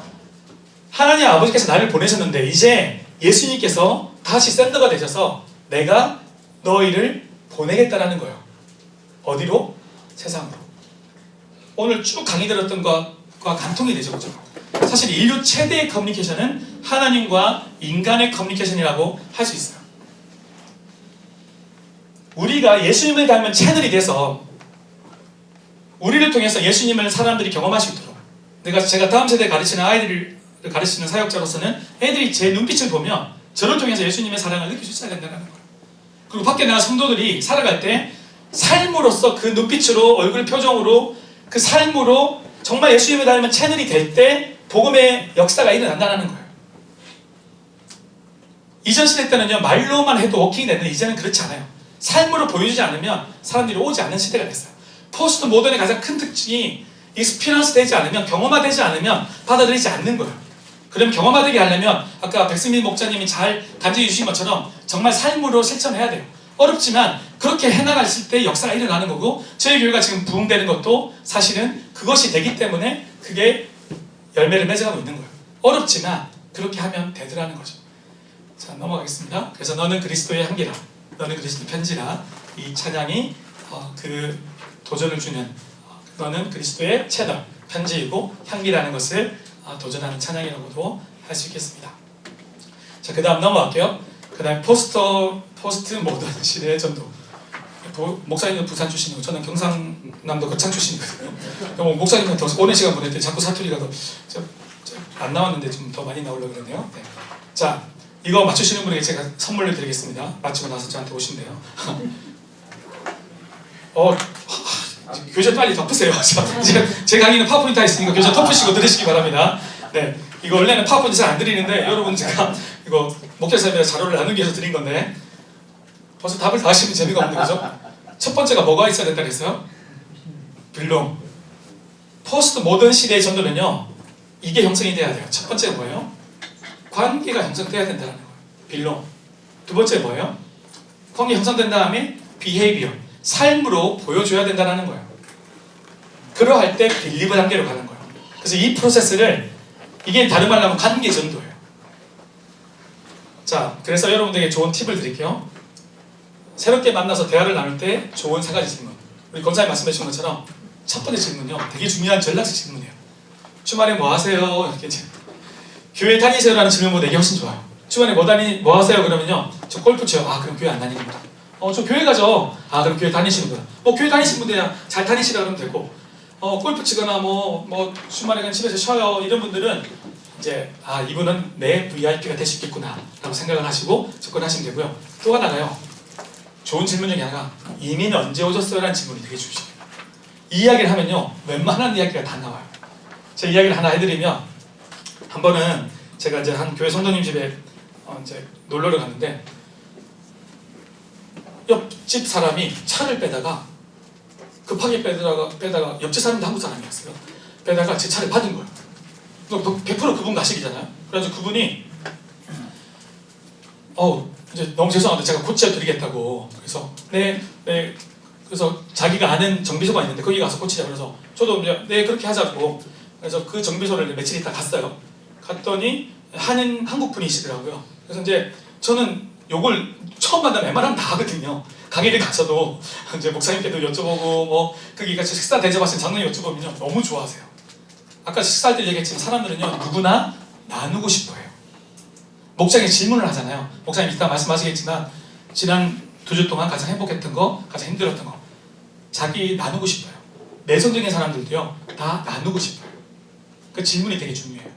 하나님 아버지께서 나를 보내셨는데 이제 예수님께서 다시 샌더가 되셔서 내가 너희를 보내겠다라는 거예요. 어디로? 세상으로. 오늘 쭉 강의 들었던 것과 간통이 되죠. 그죠? 사실 인류 최대의 커뮤니케이션은 하나님과 인간의 커뮤니케이션이라고 할 수 있어요. 우리가 예수님을 닮은 채널이 돼서 우리를 통해서 예수님을 사람들이 경험할 수 있도록 제가 다음 세대에 가르치는 아이들을 가르치는 사역자로서는 애들이 제 눈빛을 보면 저를 통해서 예수님의 사랑을 느낄 수 있어야 된다는 거예요. 그리고 밖에 나간 성도들이 살아갈 때 삶으로서 그 눈빛으로 얼굴 표정으로 그 삶으로 정말 예수님을 닮은 채널이 될 때 복음의 역사가 일어난다는 거예요. 이전 시대 때는요 말로만 해도 워킹이 됐는데 이제는 그렇지 않아요. 삶으로 보여주지 않으면 사람들이 오지 않는 시대가 됐어요. 포스트 모던의 가장 큰 특징이 익스피리언스 되지 않으면 경험화되지 않으면 받아들이지 않는 거예요. 그럼 경험화되게 하려면 아까 백승민 목사님이 잘 간증해 주신 것처럼 정말 삶으로 실천해야 돼요. 어렵지만 그렇게 해나갔을 때 역사가 일어나는 거고 저희 교회가 지금 부흥되는 것도 사실은 그것이 되기 때문에 그게 열매를 맺어가고 있는 거예요. 어렵지만 그렇게 하면 되더라는 거죠. 자 넘어가겠습니다. 그래서 너는 그리스도의 향기라 너는 그리스도 편지라 이 찬양이 그 도전을 주는 너는 그리스도의 채널 편지이고 향기라는 것을 도전하는 찬양이라고도 할 수 있겠습니다. 자, 그 다음 넘어갈게요. 그 다음 포스트 모던 시대의 전도. 목사님은 부산 출신이고 저는 경상남도 거창 출신이거든요. 그럼 목사님은 더 오랜 시간 보낼 때 자꾸 사투리가 더 안 나왔는데 좀 더 많이 나오려고 그러네요. 네. 자, 이거 맞추시는 분에게 제가 선물을 드리겠습니다. 맞추고 나서 저한테 오신대요. 교재 빨리 덮으세요. 제 강의는 파워포인트 있으니까 교재 덮으시고 들으시기 바랍니다. 네, 이거 원래는 파워포인트 잘 안 드리는데 여러분 제가 이거 목회자님의 자료를 나누기 위해서 드린 건데 벌써 답을 다 하시면 재미가 없는 거죠. 첫 번째가 뭐가 있어야 된다 그랬어요? 빌롱. 포스트 모던 시대의 전도는요 이게 형성이 돼야 돼요. 첫 번째가 뭐예요? 관계가 형성돼야 된다는 거예요. 빌롱. 두 번째 뭐예요? 관계 형성된 다음에 비헤이비어. 삶으로 보여줘야 된다는 거예요. 그러할 때 빌리브 단계로 가는 거예요. 그래서 이 프로세스를 이게 다른 말로 하면 관계 전도예요. 자, 그래서 여러분들에게 좋은 팁을 드릴게요. 새롭게 만나서 대화를 나눌 때 좋은 3가지 질문. 우리 권사님 말씀해 주신 것처럼 첫 번째 질문요. 되게 중요한 전략적 질문이에요. 주말에 뭐 하세요? 이렇게 교회 다니세요라는 질문보다 이게 훨씬 좋아요. 주말에 뭐 하세요? 그러면요. 저 골프 쳐요. 아, 그럼 교회 안 다니는구나. 저 교회 가죠. 아, 그럼 교회 다니시는구나. 교회 다니신 분들이야 잘 다니시라 그러면 되고 골프 치거나 뭐 주말에 집에서 쉬어요 이런 분들은 이제 이분은 내 VIP가 될 수 있겠구나 라고 생각을 하시고 접근하시면 되고요. 또 하나가요. 좋은 질문 중에 하나가 이민 언제 오셨어요? 라는 질문이 되게 중요해요. 이 이야기를 하면요 웬만한 이야기가 다 나와요. 제 이야기를 하나 해드리면 한 번은 제가 이제 한 교회 성도님 집에 이제 놀러를 갔는데 옆집 사람이 차를 빼다가 급하게 빼다가 옆집 사람도 한국 사람이었어요. 빼다가 제 차를 받은 거예요. 100% 그분 가식이잖아요. 그래가지고 그분이 이제 너무 죄송한데 제가 고쳐드리겠다고 그래서 네 그래서 자기가 아는 정비소가 있는데 거기 가서 고치자 그래서 저도 이제 네 그렇게 하자고 그래서 그 정비소를 며칠 있다 갔어요. 갔더니 한국 분이시더라고요. 그래서 이제 저는 요걸 처음 만나면 웬만하면 다 하거든요. 강의를 가서도 이제 목사님께도 여쭤보고 뭐 거기 같이 식사 대접하신 장로님 여쭤보면요 너무 좋아하세요. 아까 식사할 때 얘기했지만 사람들은요 누구나 나누고 싶어해요. 목사님이 질문을 하잖아요. 목사님 이따 말씀하시겠지만 지난 2주 동안 가장 행복했던 거, 가장 힘들었던 거 자기 나누고 싶어요. 내성적인 사람들도요 다 나누고 싶어요. 그 질문이 되게 중요해요.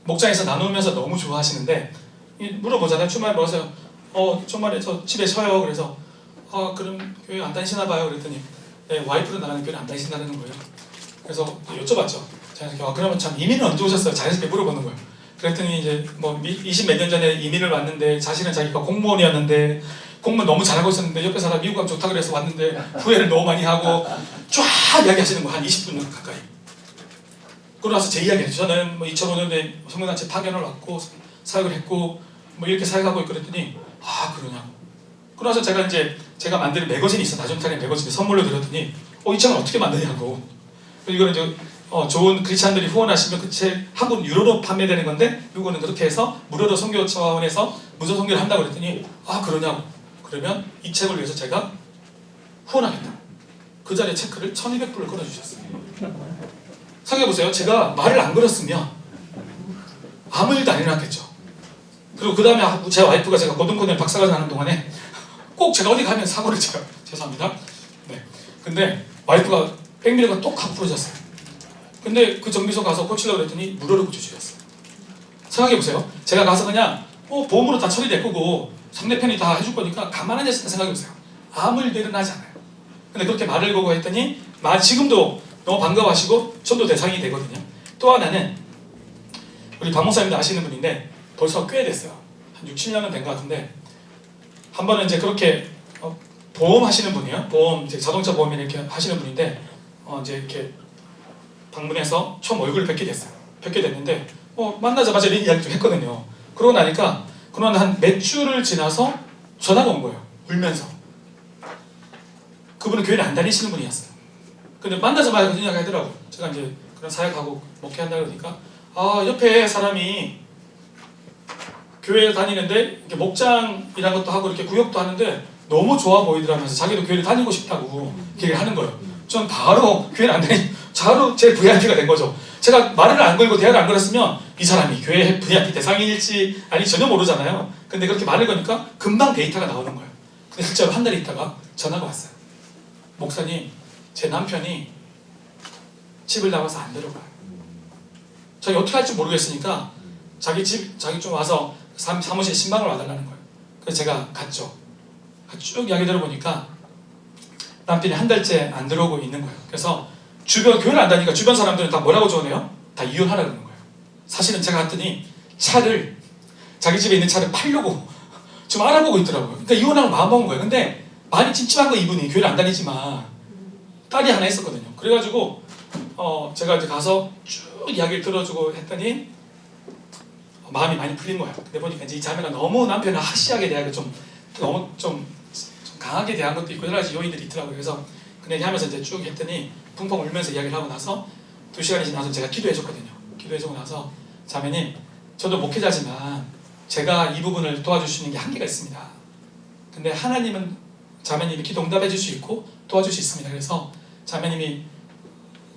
목장에서 나누면서 너무 좋아하시는데 물어보잖아요. 주말에 뭐 하세요? 주말에 저 집에 쉬어요. 그래서 그럼 교회 안 다니시나 봐요. 그랬더니 네, 와이프는 나랑 교회 안 다니신다는 거예요. 그래서 여쭤봤죠. 제가 그러면 참 이민은 언제 오셨어요? 자연스럽게 물어보는 거예요. 그랬더니 이제 뭐 20 몇 년 전에 이민을 왔는데 자신은 자기가 공무원이었는데 공무원 너무 잘하고 있었는데 옆에 사람 미국 가면 좋다 그래서 왔는데 후회를 너무 많이 하고 쫙 이야기하시는 거예요. 한 20분 가까이. 그러고 나서 제 이야기를 했죠. 저는 뭐 2005년에 성문단체 파견을 왔고 사역을 했고 뭐 이렇게 사역하고 있고 그랬더니 그러냐고. 그러고 나서 제가 만드는 매거진이 있어. 나중에 매거진을 선물로 드렸더니 이 책은 어떻게 만드냐고. 이거는 이제 좋은 크리스찬들이 후원하시면 그 책 한국 유로로 판매되는 건데 이거는 그렇게 해서 무료로 선교 차원에서 무료 선교를 한다고 그랬더니 그러냐고. 그러면 이 책을 위해서 제가 후원하겠다. 그 자리에 체크를 1200불을 걸어주셨어요. 생각해보세요. 제가 말을 안 걸었으면 아무 일도 안 일어났겠죠. 그리고 그 다음에 제 와이프가 제가 고등학교 박사과정 하는 동안에 꼭 제가 어디 가면 사고를 쳐요. 죄송합니다. 네. 근데 와이프가 백미러가 똑 부러졌어요. 근데 그 정비소 가서 고치려고 그랬더니 무료로 고쳐주셨어요. 생각해보세요. 제가 가서 그냥 보험으로 다 처리될 거고 상대편이 다 해줄 거니까 가만히 앉아있다 생각해보세요. 아무 일도 일어나지 않아요. 근데 그렇게 말을 걸고 했더니 지금도 너무 반가워하시고 전도 대상이 되거든요. 또 하나는 우리 박 목사님도 아시는 분인데 벌써 꽤 됐어요. 한 6, 7년은 된 것 같은데 한 번은 이제 그렇게 보험 하시는 분이에요. 보험 이제 자동차 보험 이렇게 하시는 분인데 이제 이렇게 방문해서 처음 얼굴을 뵙게 됐어요. 뵙게 됐는데 만나자마자 이런 이야기 좀 했거든요. 그러고 나니까 그런 한 몇 주를 지나서 전화가 온 거예요. 울면서. 그분은 교회를 안 다니시는 분이었어요. 근데 만나자마자 그런 이야기 하더라고요. 제가 이제 그런 사역하고 목회한다 그러니까 옆에 사람이 교회 다니는데 이렇게 목장이라는 것도 하고 이렇게 구역도 하는데 너무 좋아 보이더라면서 자기도 교회를 다니고 싶다고 얘기를 하는 거예요. 전 바로 교회를 안 다니, 바로 제 VIP가 된 거죠. 제가 말을 안 걸고 대화를 안 걸었으면 이 사람이 교회 VIP 대상일지 아니 전혀 모르잖아요. 근데 그렇게 말을 거니까 금방 데이터가 나오는 거예요. 근데 실제로 한 달 있다가 전화가 왔어요. 목사님, 제 남편이 집을 나와서 안 들어가요. 저희 어떻게 할지 모르겠으니까 자기 좀 와서 사무실 신방을 와달라는 거예요. 그래서 제가 갔죠. 쭉 이야기 들어보니까 남편이 한 달째 안 들어오고 있는 거예요. 그래서 교회를 안 다니니까 주변 사람들은 다 뭐라고 조언해요? 다 이혼하라는 거예요. 사실은 제가 갔더니 자기 집에 있는 차를 팔려고 좀 알아보고 있더라고요. 그러니까 이혼하고 마음먹은 거예요. 근데 많이 찜찜한 거 이분이 교회를 안 다니지만 딸이 하나 있었거든요. 그래가지고 제가 이제 가서 쭉 이야기를 들어주고 했더니 마음이 많이 풀린 거예요. 근데 보니까 이제 이 자매가 너무 남편을 하시하게 대하고 너무 좀 강하게 대한 것도 있고 여러 가지 요인들이 있더라고요. 그래서 그냥 하면서 이제 쭉 했더니 펑펑 울면서 이야기를 하고 나서 2시간이 지나서 제가 기도해줬거든요. 기도해주고 나서 자매님, 저도 목회자지만 제가 이 부분을 도와줄 수 있는 게 한계가 있습니다. 근데 하나님은 자매님이 기도 응답해 줄 수 있고 도와줄 수 있습니다. 그래서 자매님이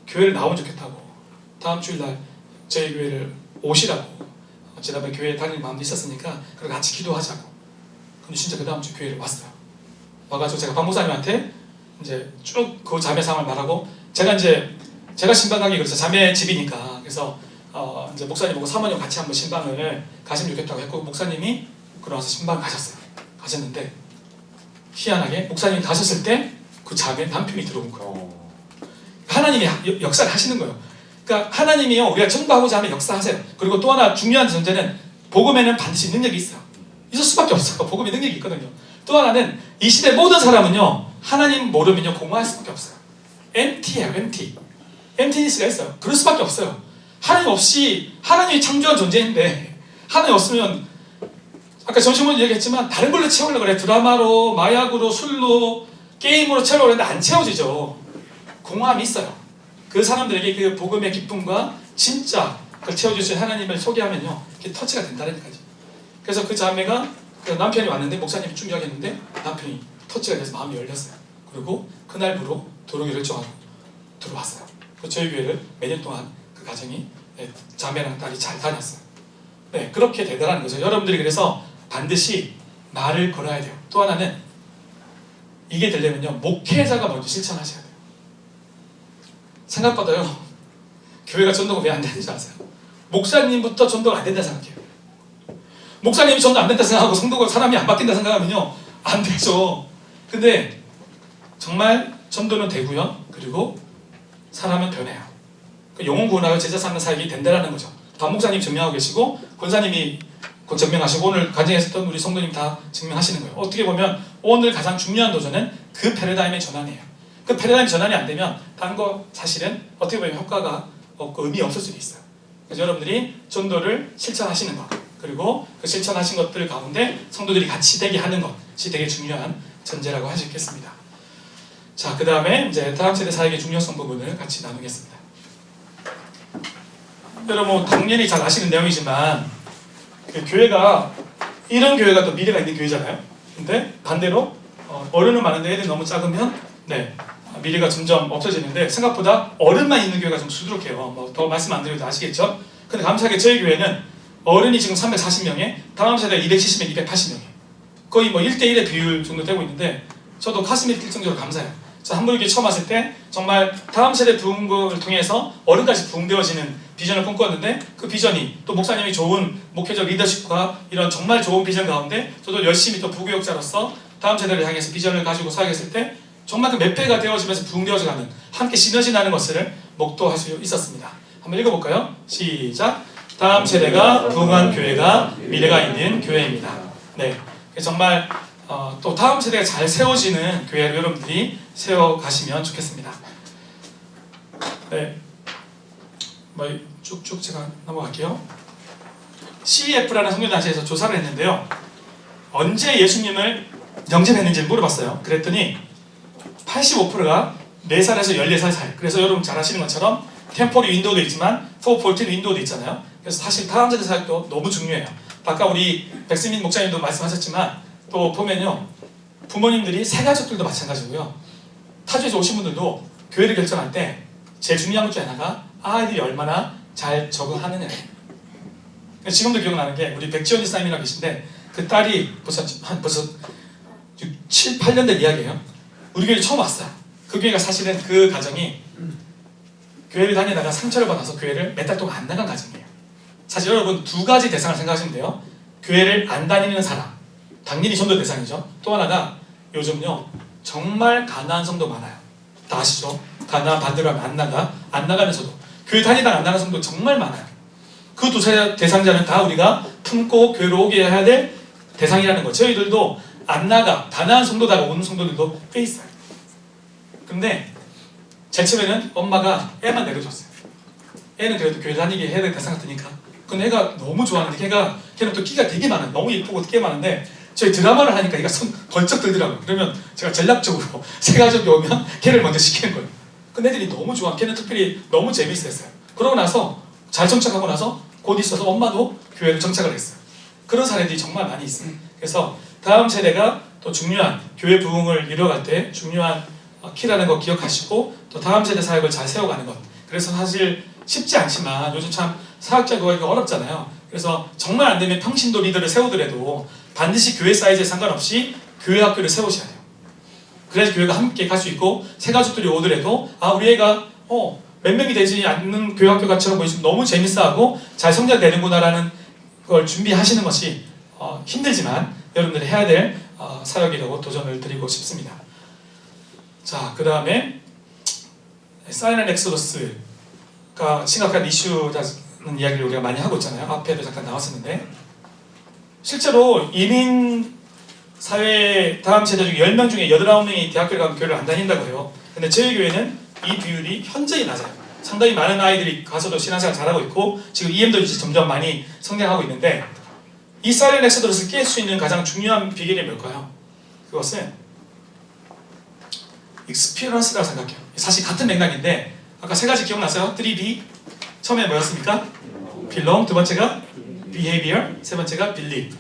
교회를 나오면 좋겠다고 다음 주일날 저희 교회를 오시라고 지난번에 교회 다닐 마음도 있었으니까 그리고 같이 기도하자고. 근데 진짜 그 다음 주 교회를 왔어요. 와가지고 제가 박 목사님한테 이제 쭉 그 자매 상황을 말하고 제가 신방 가기 그래서 자매 집이니까 그래서 이제 목사님하고 사모님 같이 한번 신방을 가시면 좋겠다고 했고 목사님이 그러면서 신방 가셨는데 희한하게 목사님 가셨을 때 그 자매 남편이 들어온 거예요. 하나님이 역사를 하시는 거예요. 그러니까 하나님이요 우리가 전도하고자 하면 역사하세요. 그리고 또 하나 중요한 전제는 복음에는 반드시 능력이 있어요. 있을 수밖에 없어요. 복음에 능력이 있거든요. 또 하나는 이 시대 모든 사람은요 하나님 모르면요 공허할 수밖에 없어요. MT예요. MT니스가 있어요. 그럴 수밖에 없어요. 하나님 없이 하나님이 창조한 존재인데 하나님 없으면 아까 점심으로 얘기했지만 다른 걸로 채우려고 그래. 드라마로, 마약으로, 술로, 게임으로 채우려고 했는데 안 채워지죠. 공허함이 있어요. 그 사람들에게 그 복음의 기쁨과 진짜 그걸 채워주신 하나님을 소개하면요 이게 터치가 된다는 거죠. 그래서 그 자매가 그 남편이 왔는데 목사님이 충격했는데 남편이 터치가 돼서 마음이 열렸어요. 그리고 그날부로 들어오기를 정하고 들어왔어요. 저희 교회를 몇 년 동안 그 가정이 자매랑 딸이 잘 다녔어요. 네, 그렇게 대단한 거죠. 여러분들이 그래서 반드시 말을 걸어야 돼요. 또 하나는 이게 되려면요 목회자가 먼저 실천하셔야 돼요. 생각보다요 교회가 전도가 왜 안 되는지 아세요? 목사님부터 전도가 안 된다 생각해요. 목사님이 전도 안 된다 생각하고 성도가 사람이 안 바뀐다 생각하면요 안 되죠. 근데 정말 전도는 되고요 그리고 사람은 변해요. 영혼 구원하여 제자 삼는 사역이 된다라는 거죠. 다 목사님 증명하고 계시고 권사님이 곧 증명하시고 오늘 가정에 있었던 우리 성도님 다 증명하시는 거예요. 어떻게 보면 오늘 가장 중요한 도전은 그 패러다임의 전환이에요. 그 패러다임 전환이 안 되면 다른 거 사실은 어떻게 보면 효과가 없고 의미 없을 수도 있어요. 그래서 여러분들이 전도를 실천하시는 것 그리고 그 실천하신 것들 가운데 성도들이 같이 되게 하는 것이 되게 중요한 전제라고 할 수 있겠습니다. 자, 그 다음에 이제 다음 세대 사역의 중요성 부분을 같이 나누겠습니다. 여러분 당연히 잘 아시는 내용이지만 그 교회가 이런 교회가 또 미래가 있는 교회잖아요. 근데 반대로 어른은 많은데 애들이 너무 작으면 미래가 점점 없어지는데 생각보다 어른만 있는 교회가 좀 수두룩해요. 뭐 더 말씀 안 드려도 아시겠죠? 근데 감사하게 저희 교회는 어른이 지금 340명에 다음 세대 270명, 280명이에요. 거의 뭐 1대1의 비율 정도 되고 있는데 저도 가슴이 뛸 정도로 감사해요. 저 한국에 처음 왔을 때 정말 다음 세대 부흥을 통해서 어른까지 부흥되어지는 비전을 꿈꿨는데 그 비전이 또 목사님이 좋은 목회적 리더십과 이런 정말 좋은 비전 가운데 저도 열심히 또 부교육자로서 다음 세대를 향해서 비전을 가지고 사역했을 때 정말 그 몇 배가 되어지면서 부흥되어져가는 함께 시너지 나는 것을 목도할 수 있었습니다. 한번 읽어볼까요? 시작! 다음 세대가 부흥한 교회가 미래가 있는 교회입니다. 네, 정말 또 다음 세대가 잘 세워지는 교회로 여러분들이 세워가시면 좋겠습니다. 네, 뭐 쭉쭉 제가 넘어갈게요. CEF라는 성교단체에서 조사를 했는데요. 언제 예수님을 영접했는지 물어봤어요. 그랬더니 85%가 4살에서 14살 사이. 그래서 여러분 잘 아시는 것처럼 템포리 윈도우도 있지만 414 윈도우도 있잖아요. 그래서 사실 다음 세대 사역도 너무 중요해요. 아까 우리 백승민 목사님도 말씀하셨지만 또 보면요 부모님들이 새가족들도 마찬가지고요 타주에서 오신 분들도 교회를 결정할 때 제일 중요한 것 중 하나가 아이들이 얼마나 잘 적응하느냐예요. 지금도 기억나는 게 우리 백지원 지사님이라고 계신데 그 딸이 벌써 7, 8년 된 이야기예요. 우리 교회 처음 왔어요. 그 교회가 사실은 그 가정이 교회를 다니다가 상처를 받아서 교회를 몇 달 동안 안 나간 가정이에요. 사실 여러분 두 가지 대상을 생각하시면 돼요. 교회를 안 다니는 사람 당연히 전도 대상이죠. 또 하나가 요즘요 정말 가난한 성도 많아요. 다 아시죠? 가난 반대로 하면 안 나가면서도 교회 다니다가 안 나가는 성도 정말 많아요. 그 두 대상자는 다 우리가 품고 교회로 오게 해야 될 대상이라는 거. 저희들도 안 나가 가난한 성도다가 오는 성도들도 꽤 있어요. 근데 제 처음에는 엄마가 애만 내려줬어요. 애는 그래도 교회 다니게 해야 될 대상 같으니까. 근데 애가 너무 좋아하는데 걔는 또 끼가 되게 많아요. 너무 예쁘고 끼가 많은데 저희 드라마를 하니까 얘가 손 벌쩍 들더라고요. 그러면 제가 전략적으로 새 가족이 오면 걔를 먼저 시키는 거예요. 근데 애들이 너무 좋아. 걔는 특별히 너무 재밌었어요. 그러고 나서 잘 정착하고 나서 곧 있어서 엄마도 교회를 정착을 했어요. 그런 사례들이 정말 많이 있어요. 그래서 다음 세대가 또 중요한 교회 부흥을 이뤄갈 때 중요한 키라는 거 기억하시고 또 다음 세대 사역을 잘 세워가는 것. 그래서 사실 쉽지 않지만 요즘 참 사역자 구하기가 어렵잖아요. 그래서 정말 안 되면 평신도 리더를 세우더라도 반드시 교회 사이즈에 상관없이 교회 학교를 세우셔야 돼요. 그래야지 교회가 함께 갈 수 있고 새 가족들이 오더라도 우리 애가 몇 명이 되지 않는 교회학교가처럼 보이시면 너무 재밌어하고 잘 성장되는구나라는 걸 준비하시는 것이 힘들지만 여러분들이 해야 될 사역이라고 도전을 드리고 싶습니다. 자, 그 다음에 사이렌 엑소더스가 심각한 이슈라는 이야기를 우리가 많이 하고 있잖아요. 앞에도 잠깐 나왔었는데 실제로 이민 사회 다음 세대 중에 10명 중에 8, 9명이 대학교를 가면 교회를 안 다닌다고 해요. 근데 저희 교회는 이 비율이 현저히 낮아요. 상당히 많은 아이들이 가서도 신앙생활 잘하고 있고 지금 EM도 이제 점점 많이 성장하고 있는데 이 사이렌 엑소더스를 깰 수 있는 가장 중요한 비결이 뭘까요? 그것은 익스피리언스라고 생각해요. 사실 같은 맥락인데 아까 세 가지 기억나세요? 3B 처음에 뭐였습니까? belong, 두 번째가 behavior, 세 번째가 believe.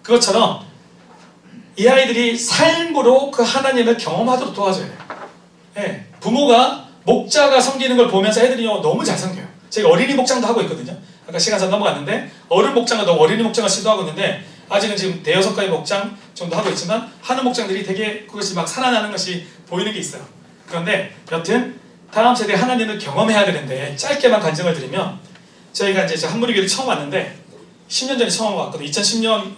그것처럼 이 아이들이 삶으로 그 하나님을 경험하도록 도와줘야 돼요. 네, 부모가 목자가 섬기는 걸 보면서 애들이 너무 잘 섬겨요. 제가 어린이 목장도 하고 있거든요. 아까 시간상 넘어갔는데 어른 목장과 어린이 목장을 시도하고 있는데 아직은 지금 대여섯 가지 목장 정도 하고 있지만 하는 목장들이 되게 그것이 막 살아나는 것이 보이는 게 있어요. 그런데 여튼 다음 세대 하나님을 경험해야 되는데 짧게만 간증을 드리면 저희가 이제 한무리교회 처음 왔는데 10년 전에 처음 왔거든요. 2010년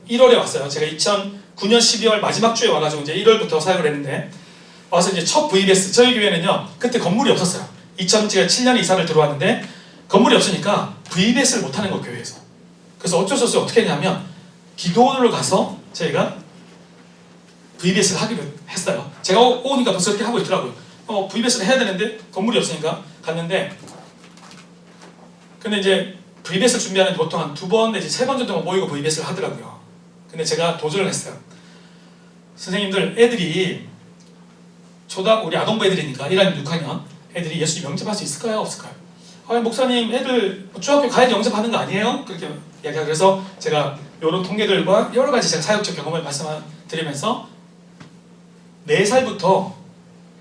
1월에 왔어요. 제가 2009년 12월 마지막 주에 와가지고 이제 1월부터 사역을 했는데 와서 이제 첫 VBS 저희 교회는요 그때 건물이 없었어요. 2007년에 이사를 들어왔는데 건물이 없으니까 VBS를 못하는 거 교회에서. 그래서 어쩔 수 없이 어떻게 했냐면 기도원으로 가서 저희가 VBS를 하기로 했어요. 제가 오니까 벌써 이렇게 하고 있더라고요. VBS를 해야 되는데 건물이 없으니까 갔는데 근데 이제 VBS를 준비하는데 보통 한 2번 내지 3번 정도만 모이고 VBS를 하더라고요. 근데 제가 도전을 했어요. 선생님들 애들이 우리 아동부 애들이니까 1학년 6학년 애들이 예수님 영접할 수 있을까요? 없을까요? 목사님 애들 중학교 가야지 영접하는 거 아니에요? 그렇게 이야기하고 그래서 제가 이런 통계들과 여러 가지 제가 사역적 경험을 말씀드리면서 4살부터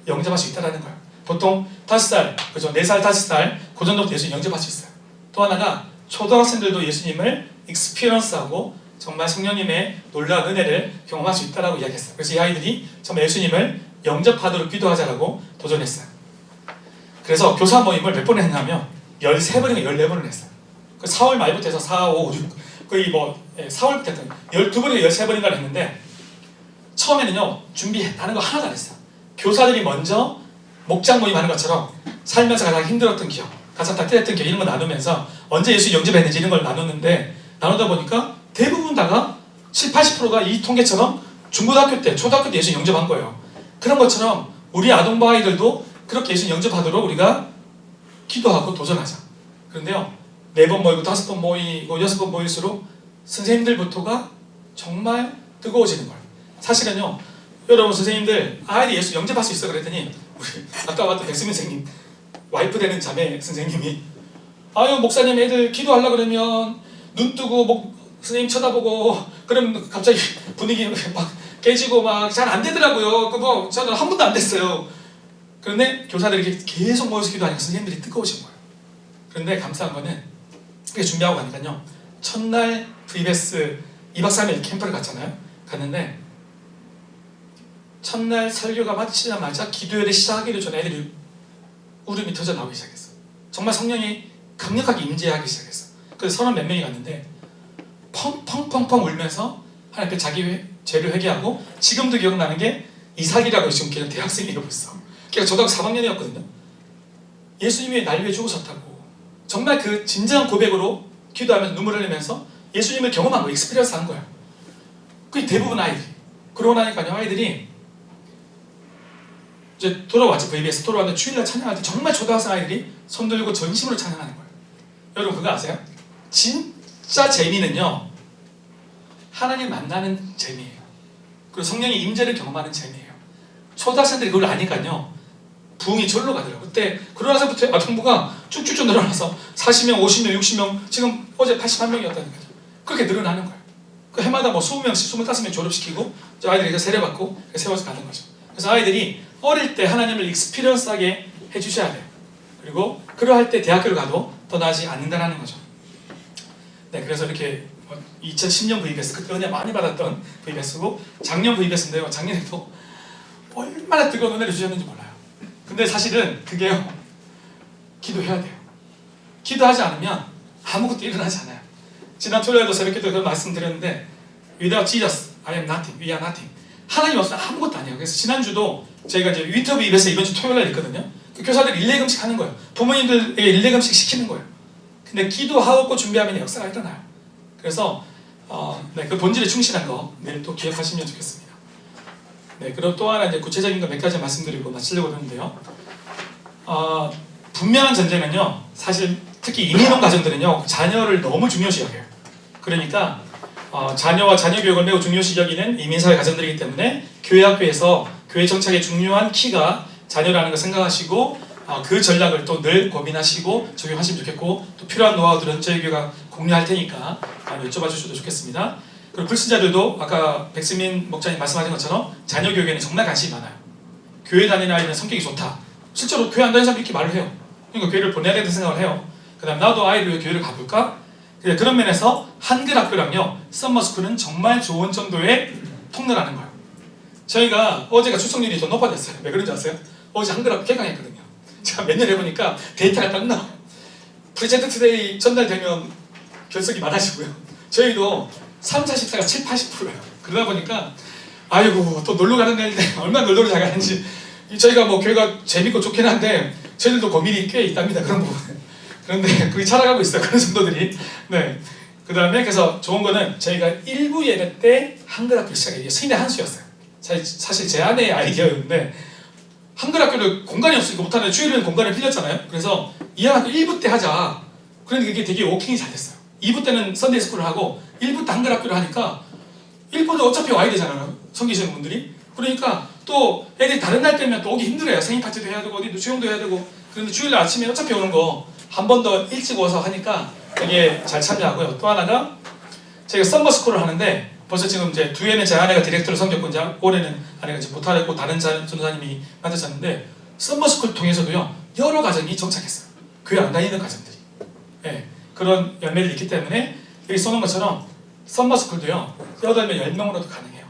영접할 수 있다는 거예요. 보통 5살, 그죠? 4살, 5살 그 정도부터 예수님 영접할 수 있어요. 또 하나가 초등학생들도 예수님을 익스피리언스하고 정말 성령님의 놀라운 은혜를 경험할 수 있다라고 이야기했어요. 그래서 이 아이들이 정말 예수님을 영접하도록 기도하자라고 도전했어요. 그래서 교사 모임을 몇 번 했냐면 13번인가 14번을 했어요. 그 4월 말부터 해서 4, 5, 6 거의 4월부터 했던 12번인가 13번인가를 했는데 처음에는요 준비했다는 거 하나도 안 했어요. 교사들이 먼저 목장 모임 하는 것처럼 살면서 가장 힘들었던 기억, 가장 답답했던 기억 이런 거 나누면서 언제 예수 영접했는지 이런 걸 나눴는데 나누다 보니까 대부분 다가 70, 80%가 이 통계처럼 중고등학교 때, 초등학교 때 예수 영접한 거예요. 그런 것처럼 우리 아동부 아이들도 그렇게 예수 영접하도록 우리가 기도하고 도전하자. 그런데요 4번 모이고 5번 모이고 6번 모일수록 선생님들부터가 정말 뜨거워지는 거예요. 사실은요 여러분 선생님들 아이들 예수 영접할 수 있어 그랬더니 우리 아까 봤던 백승민 선생님 와이프 되는 자매 선생님이 목사님 애들 기도하려고 그러면 눈 뜨고 선생님 쳐다보고 그럼 갑자기 분위기 막 깨지고 막 잘 안 되더라고요. 저는 한 번도 안 됐어요. 그런데 교사들이 계속 모여서 기도하니까 선생님들이 뜨거우신 거예요. 그런데 감사한 거는 그게 준비하고 가니까요 첫날 VBS 2박 3일 캠프를 갔잖아요. 갔는데 첫날 설교가 마치자마자 기도회를 시작하기도 전에 애들이 울음이 터져 나오기 시작했어. 정말 성령이 강력하게 임재하기 시작했어. 그래서 30몇 명이 갔는데 펑펑펑펑 울면서 하나님께 자기 죄를 회개하고 지금도 기억나는 게 이삭이라고 지금 걔는 대학생이에요 벌써. 걔가 초등학교 3학년이었거든요. 예수님이 날 위해 죽으셨다고 정말 그 진정한 고백으로 기도하면서 눈물을 흘리면서 예수님을 경험한 거 익스피리언스 한 거야. 그게 대부분 아이들이. 그러고 나니까요 아이들이 이제 돌아왔죠. VBS 돌아왔는데 주일날 찬양할 때 정말 초등학생 아이들이 손 들고 전심으로 찬양하는 거예요. 여러분 그거 아세요? 진짜 재미는요 하나님 만나는 재미예요. 그리고 성령의 임재를 경험하는 재미예요. 초등학생들이 그걸 아니까요 부흥이 절로 가더라고요. 그때 그러나서부터 아동부가 쭉쭉쭉 늘어나서 40명, 50명, 60명 지금 어제 81명이었다는 거죠. 그렇게 늘어나는 거예요. 그 해마다 20명씩 25명 졸업시키고 저 아이들이 세례받고 세워서 가는 거죠. 그래서 아이들이 어릴 때 하나님을 익스피리언스하게 해주셔야 돼요. 그리고 그러할 때 대학교를 가도 더 나아지지 않는다는 거죠. 네, 그래서 이렇게 2010년 VBS 그때 은혜 많이 받았던 VBS고 작년 VBS인데요. 작년에도 얼마나 뜨거운 은혜를 주셨는지 몰라요. 근데 사실은 그게요, 기도해야 돼요. 기도하지 않으면 아무것도 일어나지 않아요. 지난 토요일도 새벽기도 그런 말씀드렸는데 Without Jesus, I am nothing, we are nothing. 하나님 없으면 아무것도 아니에요. 그래서 지난주도 저희가 이제 위터브 입에서 이번 주 토요일날 있거든요. 그 교사들 일례금식 하는 거예요. 부모님들에게 일례금식 시키는 거예요. 근데 기도하고 준비하면 역사가 일어나요. 그래서 네, 그 본질에 충실한 거 내일 또 기억하시면 좋겠습니다. 네, 그리고 또 하나 이제 구체적인 거 몇 가지 말씀드리고 마치려고 하는데요. 분명한 전제는요, 사실 특히 이민원 가정들은요, 자녀를 너무 중요시 여겨요. 그러니까 자녀와 자녀 교육을 매우 중요시 여기는 이민사회 가정들이기 때문에 교회 학교에서 교회 정착의 중요한 키가 자녀라는 걸 생각하시고 그 전략을 또 늘 고민하시고 적용하시면 좋겠고, 또 필요한 노하우들은 저희 교회가 공유할 테니까 여쭤봐 주셔도 좋겠습니다. 그리고 불신자들도 아까 백승민 목사님 말씀하신 것처럼 자녀 교육에는 정말 관심이 많아요. 교회 다니는 아이는 성격이 좋다. 실제로 교회 안 다니는 사람 이렇게 말을 해요. 그러니까 교회를 보내야 된다는 생각을 해요. 그 다음 나도 아이를 위해 교회를 가볼까? 그런 면에서 한글 학교랑요, 썸머스쿨은 정말 좋은 정도의 통로라는 거예요. 저희가 어제가 출석률이 더 높아졌어요. 왜 그런지 아세요? 어제 한글 학교 개강했거든요. 제가 몇 년 해보니까 데이터가 딱 나와요. 프레젠트 투데이 전달되면 결석이 많아지고요. 저희도 3, 40대가 7, 80%예요. 그러다 보니까 아이고 또 놀러 가는 애인데 얼마나 놀러를 잘 가는지, 저희가 뭐 교회가 재밌고 좋긴 한데 저희들도 고민이 꽤 있답니다. 그런 부분은. 그런데 그게 살아가고 있어요. 그런 정도들이. 네. 그 다음에 그래서 좋은 거는 저희가 1부 예배 때 한글 학교 시작해요. 스님의 한 수였어요. 사실 제 아내의 아이디어였는데 한글 학교를 공간이 없으니까 못하는데 주일에는 공간을 빌렸잖아요. 그래서 이 학교 1부 때 하자. 그러니까 이게 되게 워킹이 잘 됐어요. 2부 때는 썬데이 스쿨을 하고 1부 때 한글 학교를 하니까 1부는 어차피 와야 되잖아요. 섬기시는 분들이. 그러니까 또 애들이 다른 날 때면 또 오기 힘들어요. 생일 파티도 해야 되고 어디도 수영도 해야 되고. 그런데 주일날 아침에 어차피 오는 거 한 번 더 일찍 와서 하니까 되게 잘 참여하고요. 또 하나가 저희가 썸머스쿨을 하는데 벌써 지금 이제 2회는 제 아내가 디렉터를 섬겼고 이제 올해는 아내가 이제 못하고 다른 전도사님이 맡으셨는데 썸머스쿨 통해서도요, 여러 가정이 정착했어요. 교회 안 다니는 가정들이. 네, 그런 열매를 있기 때문에 여기 써놓은 것처럼 썸머스쿨도요 8명, 10명으로도 가능해요.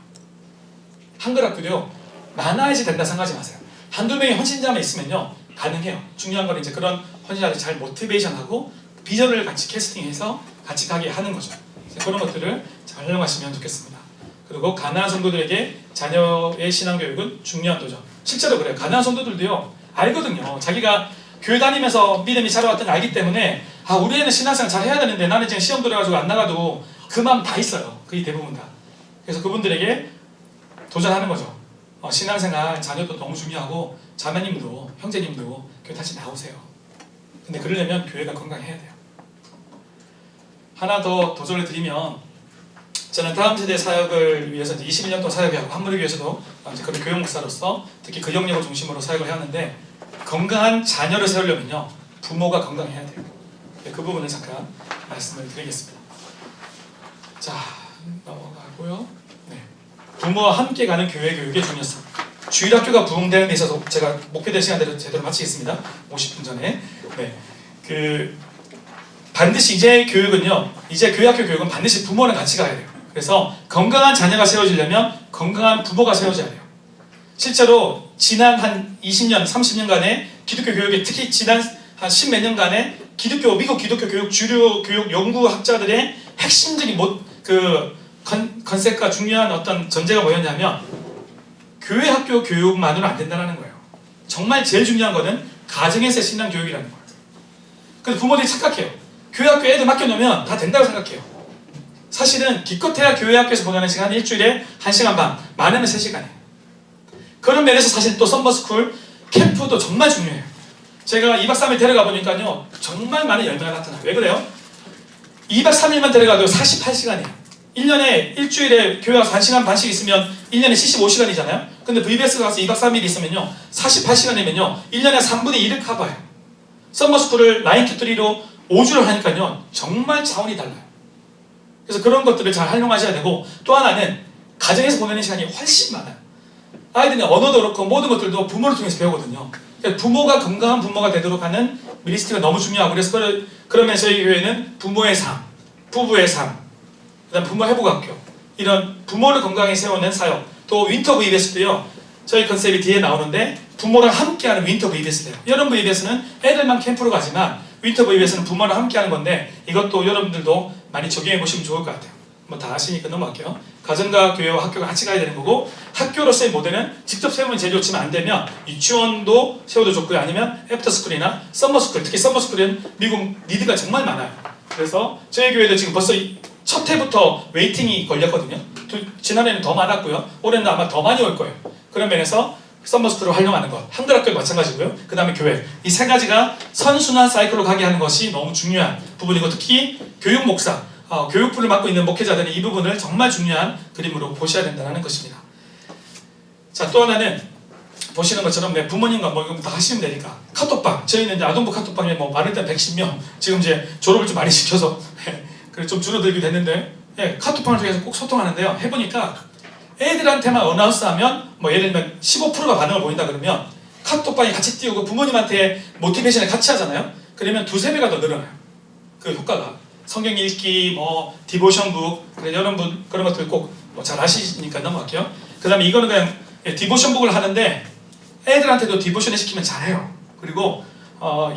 한글 학교도요 많아야지 된다 생각하지 마세요. 한두 명의 헌신자만 있으면요 가능해요. 중요한 건 이제 그런 헌신자를 잘 모티베이션하고 비전을 같이 캐스팅해서 같이 가게 하는 거죠. 그런 것들을 잘 활용하시면 좋겠습니다. 그리고 가나안 성도들에게 자녀의 신앙교육은 중요한 도죠. 실제로 그래요. 가나안 성도들도요 알거든요. 자기가 교회 다니면서 믿음이 자라왔던 걸 알기 때문에 우리 애는 신앙생활 잘 해야 되는데 나는 지금 시험 들어가지고 안 나가도 그 마음 다 있어요. 거의 대부분 다. 그래서 그분들에게 도전하는 거죠. 신앙생활 자녀도 너무 중요하고 자매님도 형제님도 교회 다시 나오세요. 근데 그러려면 교회가 건강해야 돼요. 하나 더 도전을 드리면, 저는 다음 세대 사역을 위해서 이제 21년 동안 사역하고 한무리교회에서도 그런 교육 목사로서 특히 그 영역을 중심으로 사역을 해왔는데, 건강한 자녀를 세우려면요 부모가 건강해야 돼요. 그 부분을 잠깐 말씀을 드리겠습니다. 자, 넘어가고요. 네. 부모와 함께 가는 교회 교육의 중요성. 주일학교가 부흥되는 데 있어서 제가 목표된 시간대로 제대로 마치겠습니다. 50분 전에. 네. 반드시 이제 교육은요, 이제 교회학교 교육은 반드시 부모랑 같이 가야 돼요. 그래서 건강한 자녀가 세워지려면 건강한 부모가 세워져야 돼요. 실제로 지난 한 20년, 30년간의 기독교 교육에, 특히 지난 한 10몇 년간의 미국 기독교 교육 주류 교육 연구학자들의 핵심적인 컨셉과 중요한 어떤 전제가 뭐였냐면, 교회 학교 교육만으로 안 된다는 거예요. 정말 제일 중요한 거는 가정에서의 신앙 교육이라는 거예요. 근데 부모들이 착각해요. 교회 학교 애들 맡겨놓으면 다 된다고 생각해요. 사실은 기껏해야 교회 학교에서 보내는 시간 일주일에 1시간 반, 많으면 3시간이에요. 그런 면에서 사실 또 썸머스쿨 캠프도 정말 중요해요. 제가 2박 3일 데려가 보니까요 정말 많은 열매가 나타나요. 왜 그래요? 2박 3일만 데려가도 48시간이에요. 1년에 일주일에 교회 가서 1시간 반씩 있으면 1년에 75시간이잖아요. 근데 VBS 가서 2박 3일 있으면요 48시간이면요 1년에 3분의 1을 커버해요. 썸머스쿨을 9to3로 5주를 하니까요 정말 차원이 달라요. 그래서 그런 것들을 잘 활용하셔야 되고, 또 하나는 가정에서 보내는 시간이 훨씬 많아요. 아이들이 언어도 그렇고 모든 것들도 부모를 통해서 배우거든요. 그러니까 부모가 건강한 부모가 되도록 하는 미니스트리가 너무 중요하고, 그래서 그러면 저희 교회는 부모의 삶, 부부의 삶, 그다음 부모 회복학교, 이런 부모를 건강히 세우는 사역, 또 윈터 VBS도요 저희 컨셉이 뒤에 나오는데 부모랑 함께하는 윈터 VBS래요. 여름 VBS는 애들만 캠프로 가지만 윈터 VBS는 부모랑 함께하는 건데 이것도 여러분들도 많이 적용해 보시면 좋을 것 같아요. 뭐 다 아시니까 넘어갈게요. 가정과 교회와 학교가 같이 가야 되는 거고 학교로서의 모델은 직접 세우면 제일 좋지만 안 되면 유치원도 세워도 좋고요. 아니면 애프터스쿨이나 썸머스쿨, 특히 썸머스쿨은 미국 니드가 정말 많아요. 그래서 저희 교회도 지금 벌써 첫 해부터 웨이팅이 걸렸거든요. 지난해는 더 많았고요. 올해는 아마 더 많이 올 거예요. 그런 면에서 썸머스쿨을 활용하는 것, 한글학교도 마찬가지고요. 그 다음에 교회, 이 세 가지가 선순환 사이클로 가게 하는 것이 너무 중요한 부분이고 특히 교육 목사, 교육부를 맡고 있는 목회자들은 이 부분을 정말 중요한 그림으로 보셔야 된다는 것입니다. 자, 또 하나는 보시는 것처럼 내 부모님과 뭐 이거 다 하시면 되니까 카톡방, 저희는 이제 아동부 카톡방에 뭐 많을 때 110명, 지금 이제 졸업을 좀 많이 시켜서 그래 좀 줄어들기도 했는데 카톡방을 통해서 꼭 소통하는데요. 해보니까 애들한테만 어나운스하면 뭐 예를 들면 15%가 반응을 보인다 그러면 카톡방에 같이 띄우고 부모님한테 모티베이션을 같이 하잖아요. 그러면 2~3배가 더 늘어나요. 그 효과가. 성경 읽기, 뭐 디보션북, 그래 여러분 그런 것들 꼭 잘 아시니까 넘어갈게요. 그 다음에 이거는 그냥 디보션북을 하는데 애들한테도 디보션을 시키면 잘해요. 그리고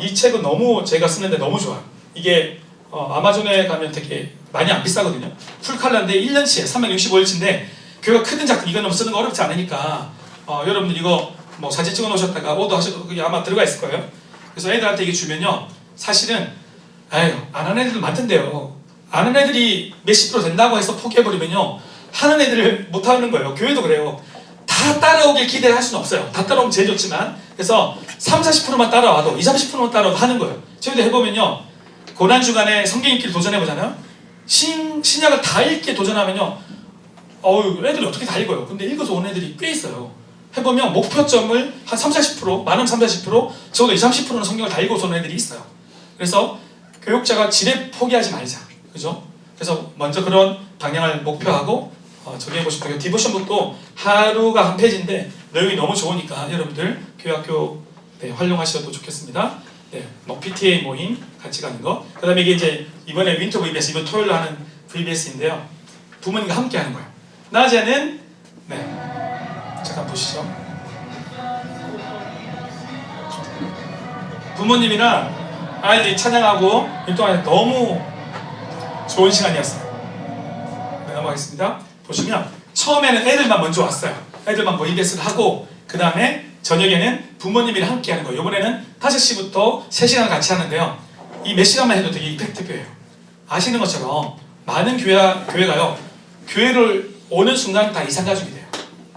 이 책은 너무 제가 쓰는데 너무 좋아요. 이게 아마존에 가면 되게 많이 안 비싸거든요. 풀칼라인데 1년치에 365일치인데 교회가 크든 작든 이거는 쓰는 거 어렵지 않으니까 여러분들 이거 뭐 사진 찍어 놓으셨다가 오더 하셔도 그게 아마 들어가 있을 거예요. 그래서 애들한테 이게 주면요 사실은 안 하는 애들도 많던데요. 아는 애들이 몇십 프로 된다고 해서 포기해버리면요 하는 애들을 못 하는 거예요. 교회도 그래요. 다 따라오길 기대할 수는 없어요. 다 따라오면 제일 좋지만 그래서 30~40%만 따라와도 20~30%만 따라와도 하는 거예요. 저희도 해보면요 고난주간에 성경 읽기를 도전해보잖아요. 신약을 다 읽기에 도전하면요 애들이 어떻게 다 읽어요. 근데 읽어서 온 애들이 꽤 있어요. 해보면 목표점을 한 30~40%, 많으면 30~40%, 적어도 20~30%는 성경을 다 읽어서 온 애들이 있어요. 그래서 교육자가 지레 포기하지 말자. 그죠? 그래서 먼저 그런 방향을 목표하고 적용해보고 싶고요. 디보션북도 하루가 한 페이지인데 내용이 너무 좋으니까 여러분들 교회학교 활용하셔도 좋겠습니다. 뭐 PTA 모임 같이 가는 거. 그 다음에 이게 이제 이번에 윈터 VBS, 이번 토요일로 하는 VBS인데요. 부모님과 함께 하는 거예요. 낮에는 잠깐 보시죠. 부모님이랑 아이들이 찬양하고 일동안에 너무 좋은 시간이었어요. 넘어가겠습니다. 보시면 처음에는 애들만 먼저 왔어요. 애들만 VBS를 하고 그 다음에 저녁에는 부모님이랑 함께 하는 거예요. 이번에는 5시부터 3시간을 같이 하는데요. 이 몇 시간만 해도 되게 이펙티브해요. 아시는 것처럼 많은 교회가요. 교회를 오는 순간 다 이산가족이 돼요.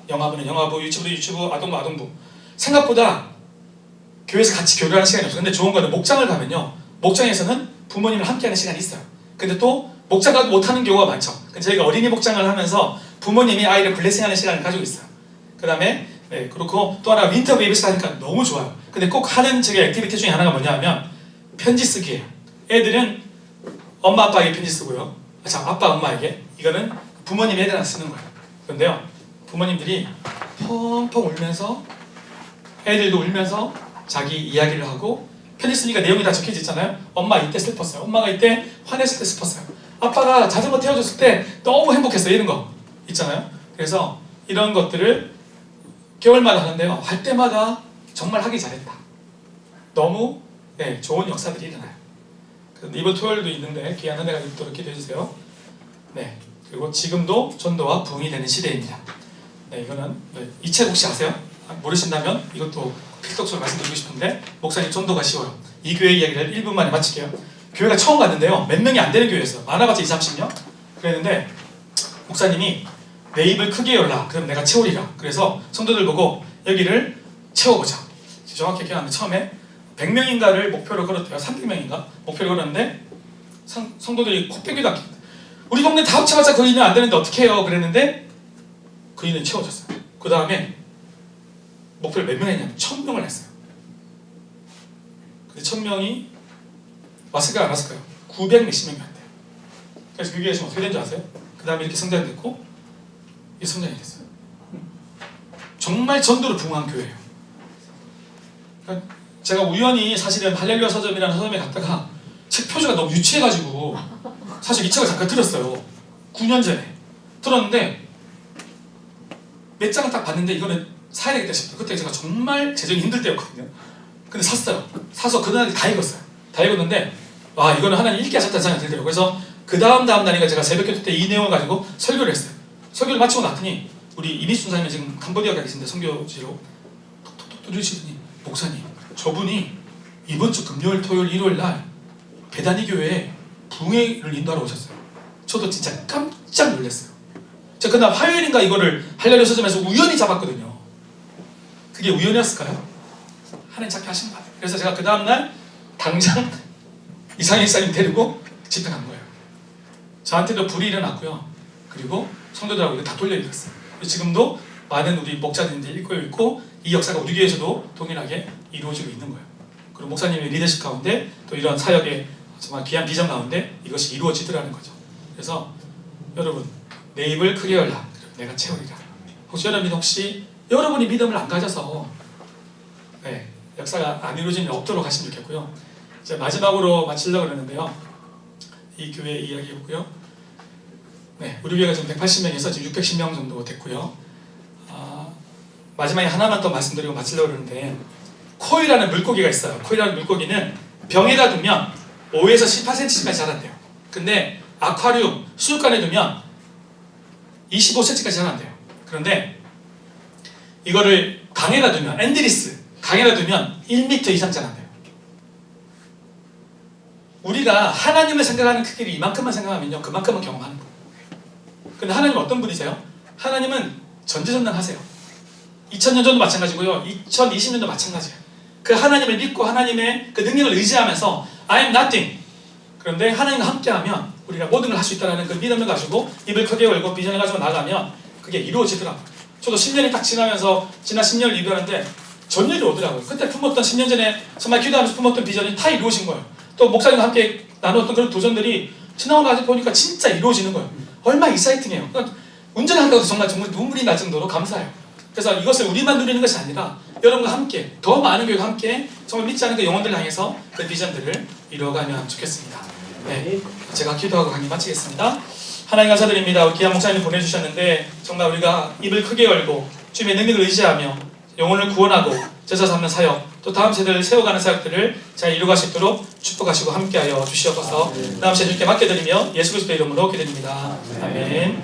영화부는 영화부, 유치부는 유치부, 아동부 아동부. 생각보다 교회에서 같이 교류하는 시간이 없어요. 근데 좋은 거는 목장을 가면요. 목장에서는 부모님을 함께하는 시간이 있어요. 근데 또 목장 가도 못하는 경우가 많죠. 저희가 어린이 목장을 하면서 부모님이 아이를 블레싱하는 시간을 가지고 있어요. 그 다음에 그렇고 또 하나 윈터 베이비스 하니까 너무 좋아요. 근데 꼭 하는 저기 액티비티 중에 하나가 뭐냐면 편지 쓰기예요. 애들은 엄마 아빠에게 편지 쓰고요. 아빠 엄마에게 이거는 부모님 애들한테 쓰는 거예요. 그런데요 부모님들이 펑펑 울면서 애들도 울면서 자기 이야기를 하고 편지 쓰니까 내용이 다 적혀져 있잖아요. 엄마 이때 슬펐어요. 엄마가 이때 화냈을 때 슬펐어요. 아빠가 자전거 태워줬을 때 너무 행복했어요. 이런 거 있잖아요. 그래서 이런 것들을 개월마다 하는데요. 할 때마다 정말 하기 잘했다. 너무 좋은 역사들이 일어나요. 이번 토요일도 있는데 귀한 은혜가 있도록 기도해 주세요. 그리고 지금도 전도와 부흥이 되는 시대입니다. 이거는 이 책 혹시 아세요? 모르신다면 이것도 필독서로 말씀드리고 싶은데 목사님 전도가 쉬워요. 이 교회 이야기를 1분 만에 마칠게요. 교회가 처음 갔는데요. 몇 명이 안 되는 교회였어요. 많아봤자 20~30명? 그랬는데 목사님이 내 입을 크게 열라. 그럼 내가 채우리라. 그래서 성도들 보고 여기를 채워보자. 정확히 기억나는데 처음에 100명인가를 목표로 걸었대요. 300명인가? 목표를 걸었는데 성도들이 코빼기도 우리 동네 다 합쳐봤자 거의는 안 되는데 어떻게 해요? 그랬는데 거의는 채워졌어요. 그 다음에 목표를 몇 명 했냐면 1000명을 했어요. 근데 1000명이 왔을까요? 안 왔을까요? 900 몇십 명이 왔대요. 그래서 그게 지금 어떻게 된 줄 아세요? 그 다음에 이렇게 성장이 됐고 이 성장이 됐어요. 정말 전도를 부흥한 교회예요. 그러니까 제가 우연히 사실은 할렐루야 서점이라는 서점에 갔다가 책 표지가 너무 유치해가지고 사실 이 책을 잠깐 들었어요. 9년 전에 들었는데 몇 장을 딱 봤는데 이거는 사야 되겠다 싶어요. 그때 제가 정말 재정이 힘들 때였거든요. 근데 샀어요. 사서 그날 다 읽었어요. 다 읽었는데 와 이거는 하나님 읽게 하셨다는 생각이 들더라고요. 그래서 그 다음 날인가 제가 새벽기도 때 이 내용을 가지고 설교를 했어요. 설교를 마치고 났더니 우리 이미순 사님이 지금 캄보디아 가 계신데 선교지로 톡톡톡 두드리시더니 목사님 저분이 이번 주 금요일 토요일 일요일 날 배단위 교회에 부흥회를 인도하러 오셨어요. 저도 진짜 깜짝 놀랐어요. 제가 그날 화요일인가 이거를 하려고 서점에서 우연히 잡았거든요. 그게 우연이었을까요? 하나님 잡게 하신 것 같아요. 그래서 제가 그 다음날 당장 이상희 목사님 데리고 집회 간 거예요. 저한테도 불이 일어났고요. 그리고 성도들하고 이거 다 돌려 읽었어요. 지금도 많은 우리 목사님들이 읽고 있고 이 역사가 우리 교회에서도 동일하게 이루어지고 있는 거예요. 그리고 목사님의 리더십 가운데 또 이런 사역의 정말 귀한 비전 가운데 이것이 이루어지더라는 거죠. 그래서 여러분 내 입을 크게 열라 내가 채우리라. 혹시 여러분이 믿음을 안 가져서 역사가 안 이루어지는 일 없도록 하시면 좋겠고요. 이제 마지막으로 마치려고 그러는데요. 이 교회 이야기였고요. 우리 교회가 지금 180명에서 지금 610명 정도 됐고요. 마지막에 하나만 더 말씀드리고 마치려고 그러는데 코이라는 물고기가 있어요. 코이라는 물고기는 병에다 두면 5에서 18cm까지 자란대요. 근데 아쿠아리움, 수육관에 두면 25cm까지 자란대요. 그런데 이거를 강에다 두면 앤드리스 강에다 두면 1m 이상 자란대요. 우리가 하나님을 생각하는 크기를 이만큼만 생각하면요 그만큼은 경험하는 거예요. 근데 하나님은 어떤 분이세요? 하나님은 전지전능하세요. 2000년 전도 마찬가지고요 2020년도 마찬가지예요. 그 하나님을 믿고 하나님의 그 능력을 의지하면서 I am nothing. 그런데 하나님과 함께하면 우리가 모든 걸 할 수 있다는 그 믿음을 가지고 입을 크게 열고 비전을 가지고 나가면 그게 이루어지더라고요. 저도 10년이 딱 지나면서 지난 10년을 리뷰하는데 전율이 오더라고요. 그때 품었던 10년 전에 정말 기도하면서 품었던 비전이 다 이루어진 거예요. 또 목사님과 함께 나누었던 그런 도전들이 지나고 나서 보니까 진짜 이루어지는 거예요. 얼마나 익사이팅해요. 그러니까 운전한다고 정말 눈물이 날 정도로 감사해요. 그래서 이것을 우리만 누리는 것이 아니라 여러분과 함께 더 많은 교회가 함께 정말 믿지 않은 그 영혼들을 향해서 그 비전들을 이루어가면 좋겠습니다. 제가 기도하고 강의 마치겠습니다. 하나님 감사드립니다. 귀한 목사님 보내주셨는데 정말 우리가 입을 크게 열고 주님의 능력을 의지하며 영혼을 구원하고 제자 삼는 사역 또 다음 세대를 세워가는 사역들을 잘 이루어갈 수 있도록 축복하시고 함께하여 주시옵소서. 다음 세대 주님께 맡겨드리며 예수 그리스도의 이름으로 기도드립니다. 아멘.